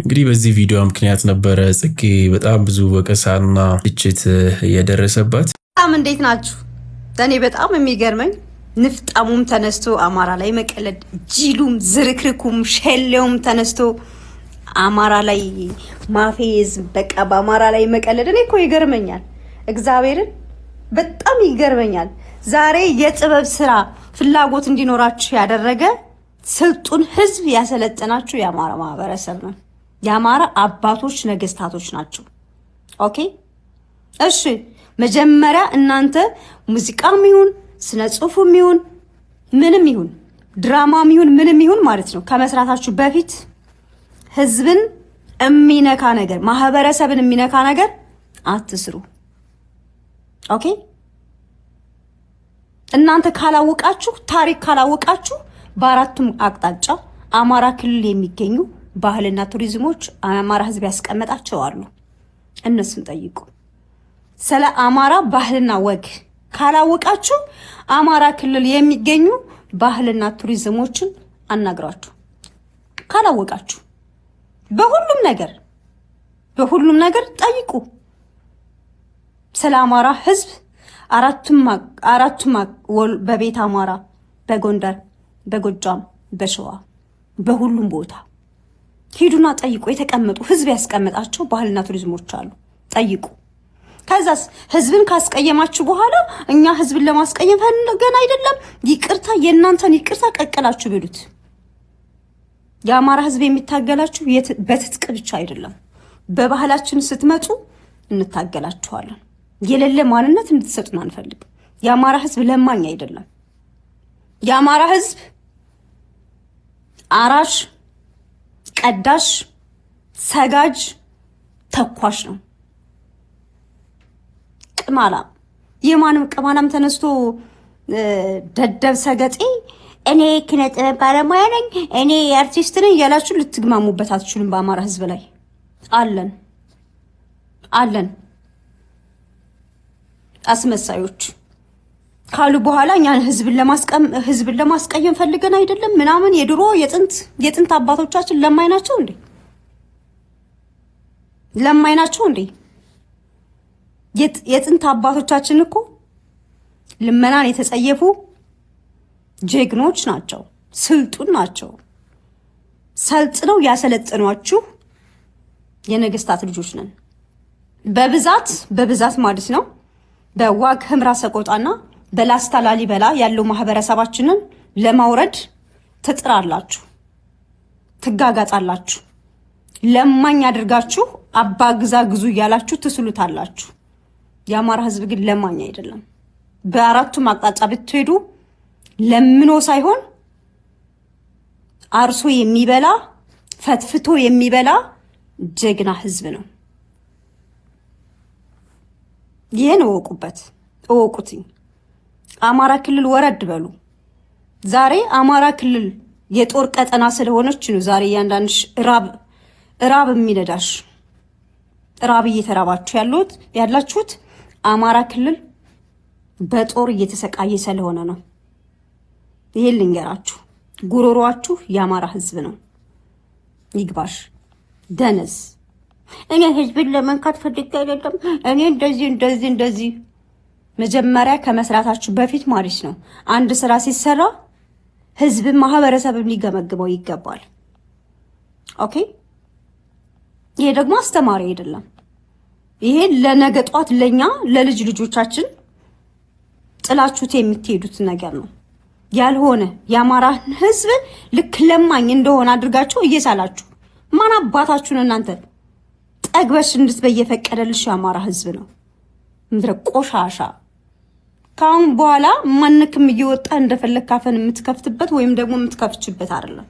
እንግዲህ በዚህ ቪዲዮ ምክንያት ነበረ ጽጌ በጣም ብዙ ወቀሳና ትችት እየደረሰባት። በጣም እንዴት ናችሁ? እኔ በጣም የሚገርመኝ ንፍጣሙም ተነስቶ አማራ ላይ መቀለድ፣ ጂሉም ዝርክርኩም ሸሌውም ተነስቶ አማራ ላይ ማፌዝ፣ በቃ በአማራ ላይ መቀለድ። እኔ እኮ ይገርመኛል፣ እግዚአብሔርን በጣም ይገርመኛል። ዛሬ የጥበብ ስራ ፍላጎት እንዲኖራችሁ ያደረገ ስልጡን ህዝብ ያሰለጠናችሁ የአማራ ማህበረሰብ ነው። የአማራ አባቶች ነገስታቶች ናቸው። ኦኬ እሺ፣ መጀመሪያ እናንተ ሙዚቃም ይሁን ስነ ጽሁፍም ይሁን ምንም ይሁን ድራማም ይሁን ምንም ይሁን ማለት ነው ከመስራታችሁ በፊት ህዝብን የሚነካ ነገር፣ ማህበረሰብን የሚነካ ነገር አትስሩ። ኦኬ እናንተ ካላወቃችሁ፣ ታሪክ ካላወቃችሁ በአራቱም አቅጣጫ አማራ ክልል የሚገኙ ባህልና ቱሪዝሞች አማራ ህዝብ ያስቀመጣቸው አሉ። እነሱን ጠይቁ። ስለ አማራ ባህልና ወግ ካላወቃችሁ አማራ ክልል የሚገኙ ባህልና ቱሪዝሞችን አናግራችሁ። ካላወቃችሁ በሁሉም ነገር ጠይቁ። ስለ አማራ ህዝብ አራቱም በቤት አማራ፣ በጎንደር፣ በጎጃም፣ በሸዋ፣ በሁሉም ቦታ ሂዱና ጠይቁ። የተቀመጡ ህዝብ ያስቀመጣቸው ባህልና ቱሪዝሞች አሉ። ጠይቁ። ከዛስ ህዝብን ካስቀየማችሁ በኋላ እኛ ህዝብን ለማስቀየም ፈልገን አይደለም፣ ይቅርታ፣ የእናንተን ይቅርታ ቀቅላችሁ ብሉት። የአማራ ህዝብ የሚታገላችሁ በትጥቅ ብቻ አይደለም፣ በባህላችን ስትመጡ እንታገላችኋለን። የሌለ ማንነት እንድትሰጡን አንፈልግም። የአማራ ህዝብ ለማኝ አይደለም። የአማራ ህዝብ አራሽ፣ ቀዳሽ፣ ሰጋጅ፣ ተኳሽ ነው። ቅማላም የማንም ቅማላም ተነስቶ ደደብ ሰገጤ እኔ ኪነ ጥበብ ባለሙያ ነኝ እኔ አርቲስት ነኝ ያላችሁ ልትግማሙበት አትችሉም። በአማራ ህዝብ ላይ አለን አስመሳዮች ካሉ በኋላ እኛን ህዝብን ለማስቀየም ፈልገን አይደለም ምናምን። የድሮ የጥንት አባቶቻችን ለማይ ናቸው እንዴ? የጥንት አባቶቻችን እኮ ልመናን የተጸየፉ ጀግኖች ናቸው፣ ስልጡን ናቸው። ሰልጥነው ያሰለጥኗችሁ የነገስታት ልጆች ነን። በብዛት ማለት ነው በዋግ ህምራ ሰቆጣና በላስታ ላሊበላ ያለው ማህበረሰባችንን ለማውረድ ትጥራላችሁ፣ ትጋጋጣላችሁ። ለማኝ አድርጋችሁ አባ ግዛ ግዙ እያላችሁ ትስሉታላችሁ። የአማራ ህዝብ ግን ለማኝ አይደለም። በአራቱም አቅጣጫ ብትሄዱ ለምኖ ሳይሆን አርሶ የሚበላ ፈትፍቶ የሚበላ ጀግና ህዝብ ነው። ይሄን እወቁትኝ። አማራ ክልል ወረድ በሉ። ዛሬ አማራ ክልል የጦር ቀጠና ስለሆነች ነው ዛሬ እያንዳንድሽ ራብ የሚነዳሽ ራብ እየተራባችሁ ያላችሁት አማራ ክልል በጦር እየተሰቃየ ስለሆነ ነው። ይሄን ልንገራችሁ። ጉሮሮአችሁ የአማራ ህዝብ ነው። ይግባሽ ደነዝ። እኔ ህዝብን ለመንካት ፈልጌ አይደለም። እኔ እንደዚህ መጀመሪያ ከመስራታችሁ በፊት ማለት ነው አንድ ስራ ሲሰራ ህዝብ ማህበረሰብን ሊገመግመው ይገባል። ኦኬ። ይሄ ደግሞ አስተማሪ አይደለም። ይሄ ለነገ ጧት ለኛ ለልጅ ልጆቻችን ጥላችሁት የምትሄዱት ነገር ነው። ያልሆነ የአማራ ህዝብ ልክ ለማኝ እንደሆነ አድርጋችሁ እየሳላችሁ ማን አባታችሁን እናንተ ጠግበሽ እንድትበየፈቀደልሽ የአማራ ህዝብ ነው። ምድረ ቆሻሻ። ካሁን በኋላ ማንክም እየወጣ እንደፈለክ ካፈን የምትከፍትበት ወይም ደግሞ የምትከፍችበት አይደለም።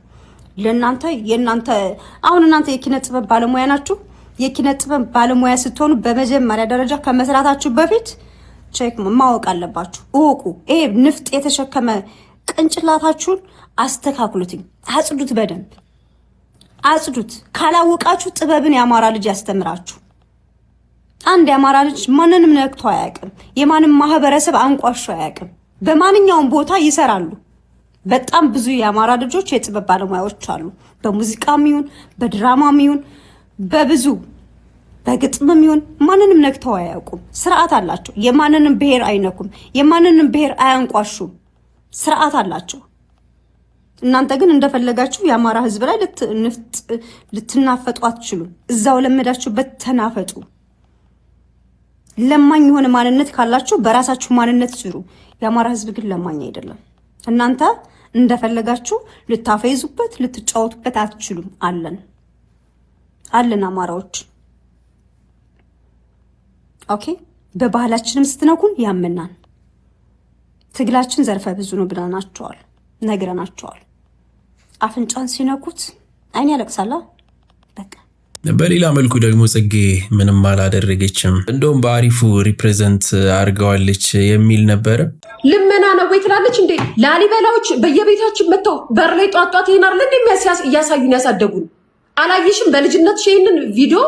የናንተ አሁን እናንተ የኪነ ጥበብ ባለሙያ ናችሁ። የኪነ ጥበብ ባለሙያ ስትሆኑ በመጀመሪያ ደረጃ ከመስራታችሁ በፊት ቼክ ማወቅ አለባችሁ። እወቁ። ይሄ ንፍጥ የተሸከመ ቅንጭላታችሁን አስተካክሉትኝ፣ አጽዱት፣ በደንብ አጽዱት። ካላወቃችሁ ጥበብን የአማራ ልጅ ያስተምራችሁ። አንድ የአማራ ልጅ ማንንም ነክቶ አያውቅም። የማንም ማህበረሰብ አንቋሾ አያውቅም። በማንኛውም ቦታ ይሰራሉ። በጣም ብዙ የአማራ ልጆች የጥበብ ባለሙያዎች አሉ። በሙዚቃም ይሁን በድራማም ይሁን በብዙ በግጥምም ይሁን ማንንም ነክተው አያውቁም። ስርዓት አላቸው። የማንንም ብሔር አይነኩም። የማንንም ብሔር አያንቋሹም። ስርዓት አላቸው። እናንተ ግን እንደፈለጋችሁ የአማራ ህዝብ ላይ ልትናፈጡ አትችሉም። እዛው ለመዳችሁበት ተናፈጡ። ለማኝ የሆነ ማንነት ካላችሁ በራሳችሁ ማንነት ስሩ። የአማራ ህዝብ ግን ለማኝ አይደለም። እናንተ እንደፈለጋችሁ ልታፈይዙበት ልትጫወቱበት አትችሉም። አለን አማራዎች። ኦኬ። በባህላችንም ስትነኩን ያመናል። ትግላችን ዘርፈ ብዙ ነው ብለናቸዋል፣ ነግረናቸዋል። አፍንጫን ሲነኩት አይን ያለቅሳላ። በቃ በሌላ መልኩ ደግሞ ጽጌ ምንም አላደረገችም፣ እንደውም በአሪፉ ሪፕሬዘንት አድርገዋለች የሚል ነበረ። ልመና ነው ወይ ትላለች እንዴ? ላሊበላዎች በየቤታችን መጥተው በር ላይ ጧጧት ይሄን አይደል እንደሚያሳስ እያሳዩን ያሳደጉን። አላየሽም? በልጅነትሽ ይሄንን ቪዲዮ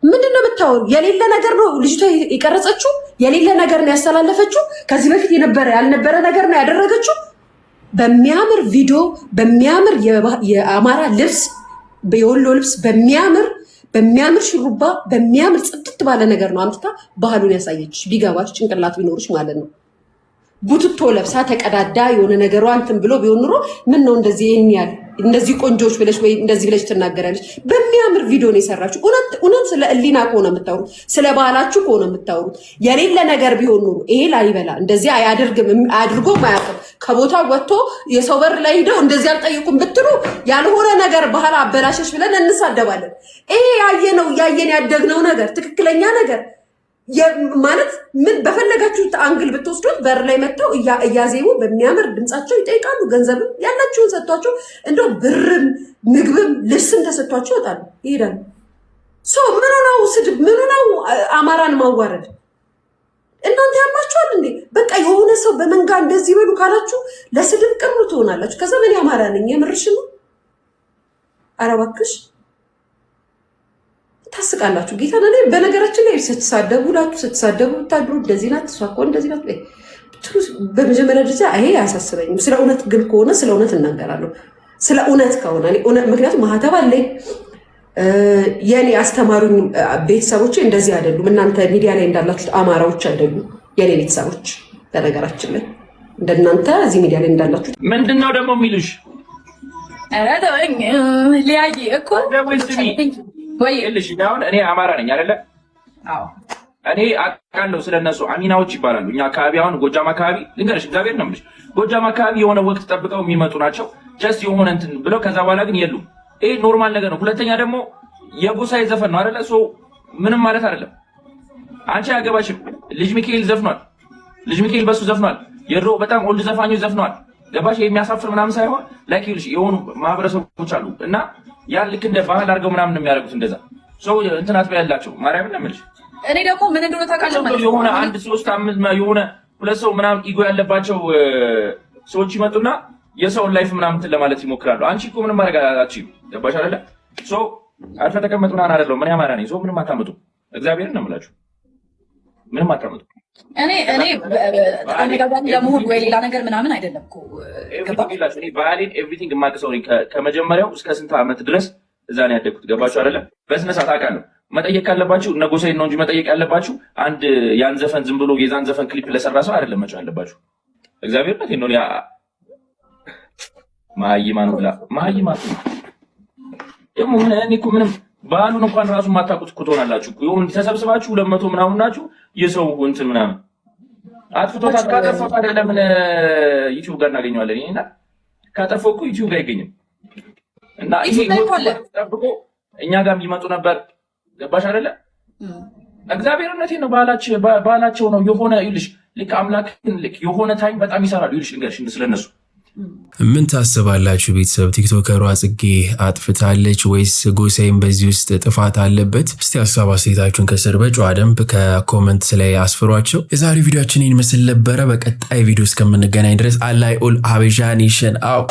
ምንድነው የምታወሩ? የሌለ ነገር ነው ልጅቷ የቀረጸችው፣ የሌለ ነገር ነው ያስተላለፈችው። ከዚህ በፊት ያልነበረ ነገር ነው ያደረገችው። በሚያምር ቪዲዮ፣ በሚያምር የአማራ ልብስ፣ የወሎ ልብስ፣ በሚያምር ሽሩባ፣ በሚያምር ጽድት ባለ ነገር ነው አምጥታ ባህሉን ያሳየች። ቢገባሽ ጭንቅላት ቢኖርሽ ማለት ነው። ቡትቶ ለብሳ ተቀዳዳ የሆነ ነገሯ እንትን ብሎ ቢሆን ኑሮ ምን ነው እንደዚህ ቆንጆች ብለሽ ወይ እንደዚህ ብለሽ ትናገራለች። በሚያምር ቪዲዮ ነው የሰራችው። እውነት ስለ እሊና ከሆነ የምታወሩት፣ ስለ ባህላችሁ ከሆነ የምታወሩት፣ የሌለ ነገር ቢሆን ኑሮ ይሄ ላሊበላ እንደዚህ አድርጎ ማያውቅም። ከቦታው ወጥቶ የሰው በር ላይ ሄደው እንደዚህ አልጠይቁም ብትሉ ያልሆነ ነገር ባህል አበላሸሽ ብለን እንሳደባለን። ይሄ ያየን ያደግነው ነገር ትክክለኛ ነገር ማለት ምን በፈለጋችሁት አንግል ብትወስዱት በር ላይ መጥተው እያዜሙ በሚያምር ድምጻቸው ይጠይቃሉ። ገንዘብም ያላችሁን ሰጥቷቸው እንደው ብርም ምግብም ልብስም ተሰጥቷቸው ይወጣሉ፣ ይሄዳሉ። ምን ነው ስድብ? ምን ነው አማራን ማዋረድ? እናንተ ያማችኋል እንዴ? በቃ የሆነ ሰው በመንጋ እንደዚህ በሉ ካላችሁ ለስድብ ቅርቡ ትሆናላችሁ። ከዛ ምን አማራ ነኝ የምርሽ ነው? ኧረ እባክሽ ታስቃላችሁ። ጌታ ነኝ። በነገራችን ላይ ስትሳደቡ ታድሩ። እንደዚህ ናት እሷ እኮ እንደዚህ ናት። በመጀመሪያ ደረጃ ይሄ አያሳስበኝም። ስለ እውነት ግን ከሆነ ስለ እውነት እናገራለሁ። ስለ እውነት ከሆነ ምክንያቱም ማህተብ አለኝ። የኔ አስተማሩኝ ቤተሰቦቼ እንደዚህ አይደሉም። እናንተ ሚዲያ ላይ እንዳላችሁት አማራዎች አይደሉም። የኔ ቤተሰቦች በነገራችን ላይ እንደናንተ እዚህ ሚዲያ ላይ እንዳላችሁ ምንድነው ደግሞ የሚሉሽ? ኧረ ተወኝ ሊያይ እኮ ወይ እልሽ አሁን እኔ አማራ ነኝ አይደለ? አዎ እኔ አውቃለሁ ስለነሱ አሚናዎች ይባላሉ። እኛ አካባቢ አሁን ጎጃም አካባቢ ልንገርሽ፣ እግዚአብሔር ነው የምልሽ፣ ጎጃም አካባቢ የሆነ ወቅት ጠብቀው የሚመጡ ናቸው። ጀስት የሆነ እንትን ብለው ከዛ በኋላ ግን የሉም። ይሄ ኖርማል ነገር ነው። ሁለተኛ ደግሞ የጎሳዬ ዘፈን ነው አይደለ? ሶ ምንም ማለት አይደለም። አንቺ አያገባሽም። ልጅ ሚካኤል ዘፍኗል። ልጅ ሚካኤል በሱ ዘፍኗል። የድሮ በጣም ኦልድ ዘፋኞች ዘፍኗል። ገባሽ? የሚያሳፍር ምናምን ሳይሆን ላይክ ይልሽ የሆኑ ማህበረሰቦች አሉ እና ያ ልክ እንደ ባህል አድርገው ምናምን ነው የሚያደርጉት። እንደዛ ሰው እንትን አጥቢያ ያላቸው ማርያምን ነው የምልሽ። እኔ ደግሞ ምን እንደሆነ ታውቃለህ ማለት የሆነ 1 3 5 የሆነ 2 ሰው ምናምን ኢጎ ያለባቸው ሰዎች ይመጡና የሰውን ላይፍ ምናምን እንትን ለማለት ይሞክራሉ። አንቺ እኮ ምንም ማድረግ አትችይም። ገባሽ አይደለ? ሶ አልፈ ተቀመጥ ምናምን አይደለም። ምን ያማራ ነኝ። ሶ ምንም አታመጡ። እግዚአብሔርን ነው የምላችሁ። ምንም አታመጡ። እኔ አነጋጋሪ ለመሆን ወይ ሌላ ነገር ምናምን አይደለም እኮ ገባሽ? እኔ ባህሌን ኤቭሪቲንግ የማውቀው ነኝ። ከመጀመሪያው እስከ ስንት ዓመት ድረስ እዛ ነው ያደግኩት። ገባችሁ አይደለ? በስነ ስርዓት አውቃለሁ። መጠየቅ ካለባችሁ እነ ጎሳዬን ነው እንጂ መጠየቅ ያለባችሁ አንድ ያን ዘፈን ዝም ብሎ የዛን ዘፈን ክሊፕ ለሰራ ሰው አይደለም መጫወት ያለባችሁ። እግዚአብሔር ነው ያ ማይማን ሁላ ማይማት ደግሞ እኔ እኮ ምንም ባህሉን እንኳን ራሱ ማታውቁት እኮ ትሆናላችሁ እኮ ይሁን ተሰብስባችሁ 200 ምናምን ናችሁ የሰው እንትን ምናምን አጥፍቶታል። ካጠፋው ታዲያ ለምን ዩቲዩብ ጋር እናገኘዋለን? ይሄና ካጠፋው እኮ ዩቲዩብ ጋር አይገኝም እና ይሄ ጠብቆ እኛ ጋር የሚመጡ ነበር። ገባሽ አይደለ? እግዚአብሔርነቴን ነው ባህላቸው ነው የሆነ ይልሽ ልክ አምላክን ልክ የሆነ ታይም በጣም ይሰራሉ ይልሽ እንገርሽ ስለነሱ ምን ታስባላችሁ ቤተሰብ? ቲክቶከሯ ጽጌ አጥፍታለች ወይስ ጎሳዬም በዚህ ውስጥ ጥፋት አለበት? እስቲ ሀሳብ አስተያየታችሁን ከስር በጨዋ ደንብ ከኮመንት ላይ አስፍሯቸው። የዛሬ ቪዲዮአችን ይህን ምስል ነበረ። በቀጣይ ቪዲዮ እስከምንገናኝ ድረስ አላይ ኦል ሀበሻ ኔሽን አው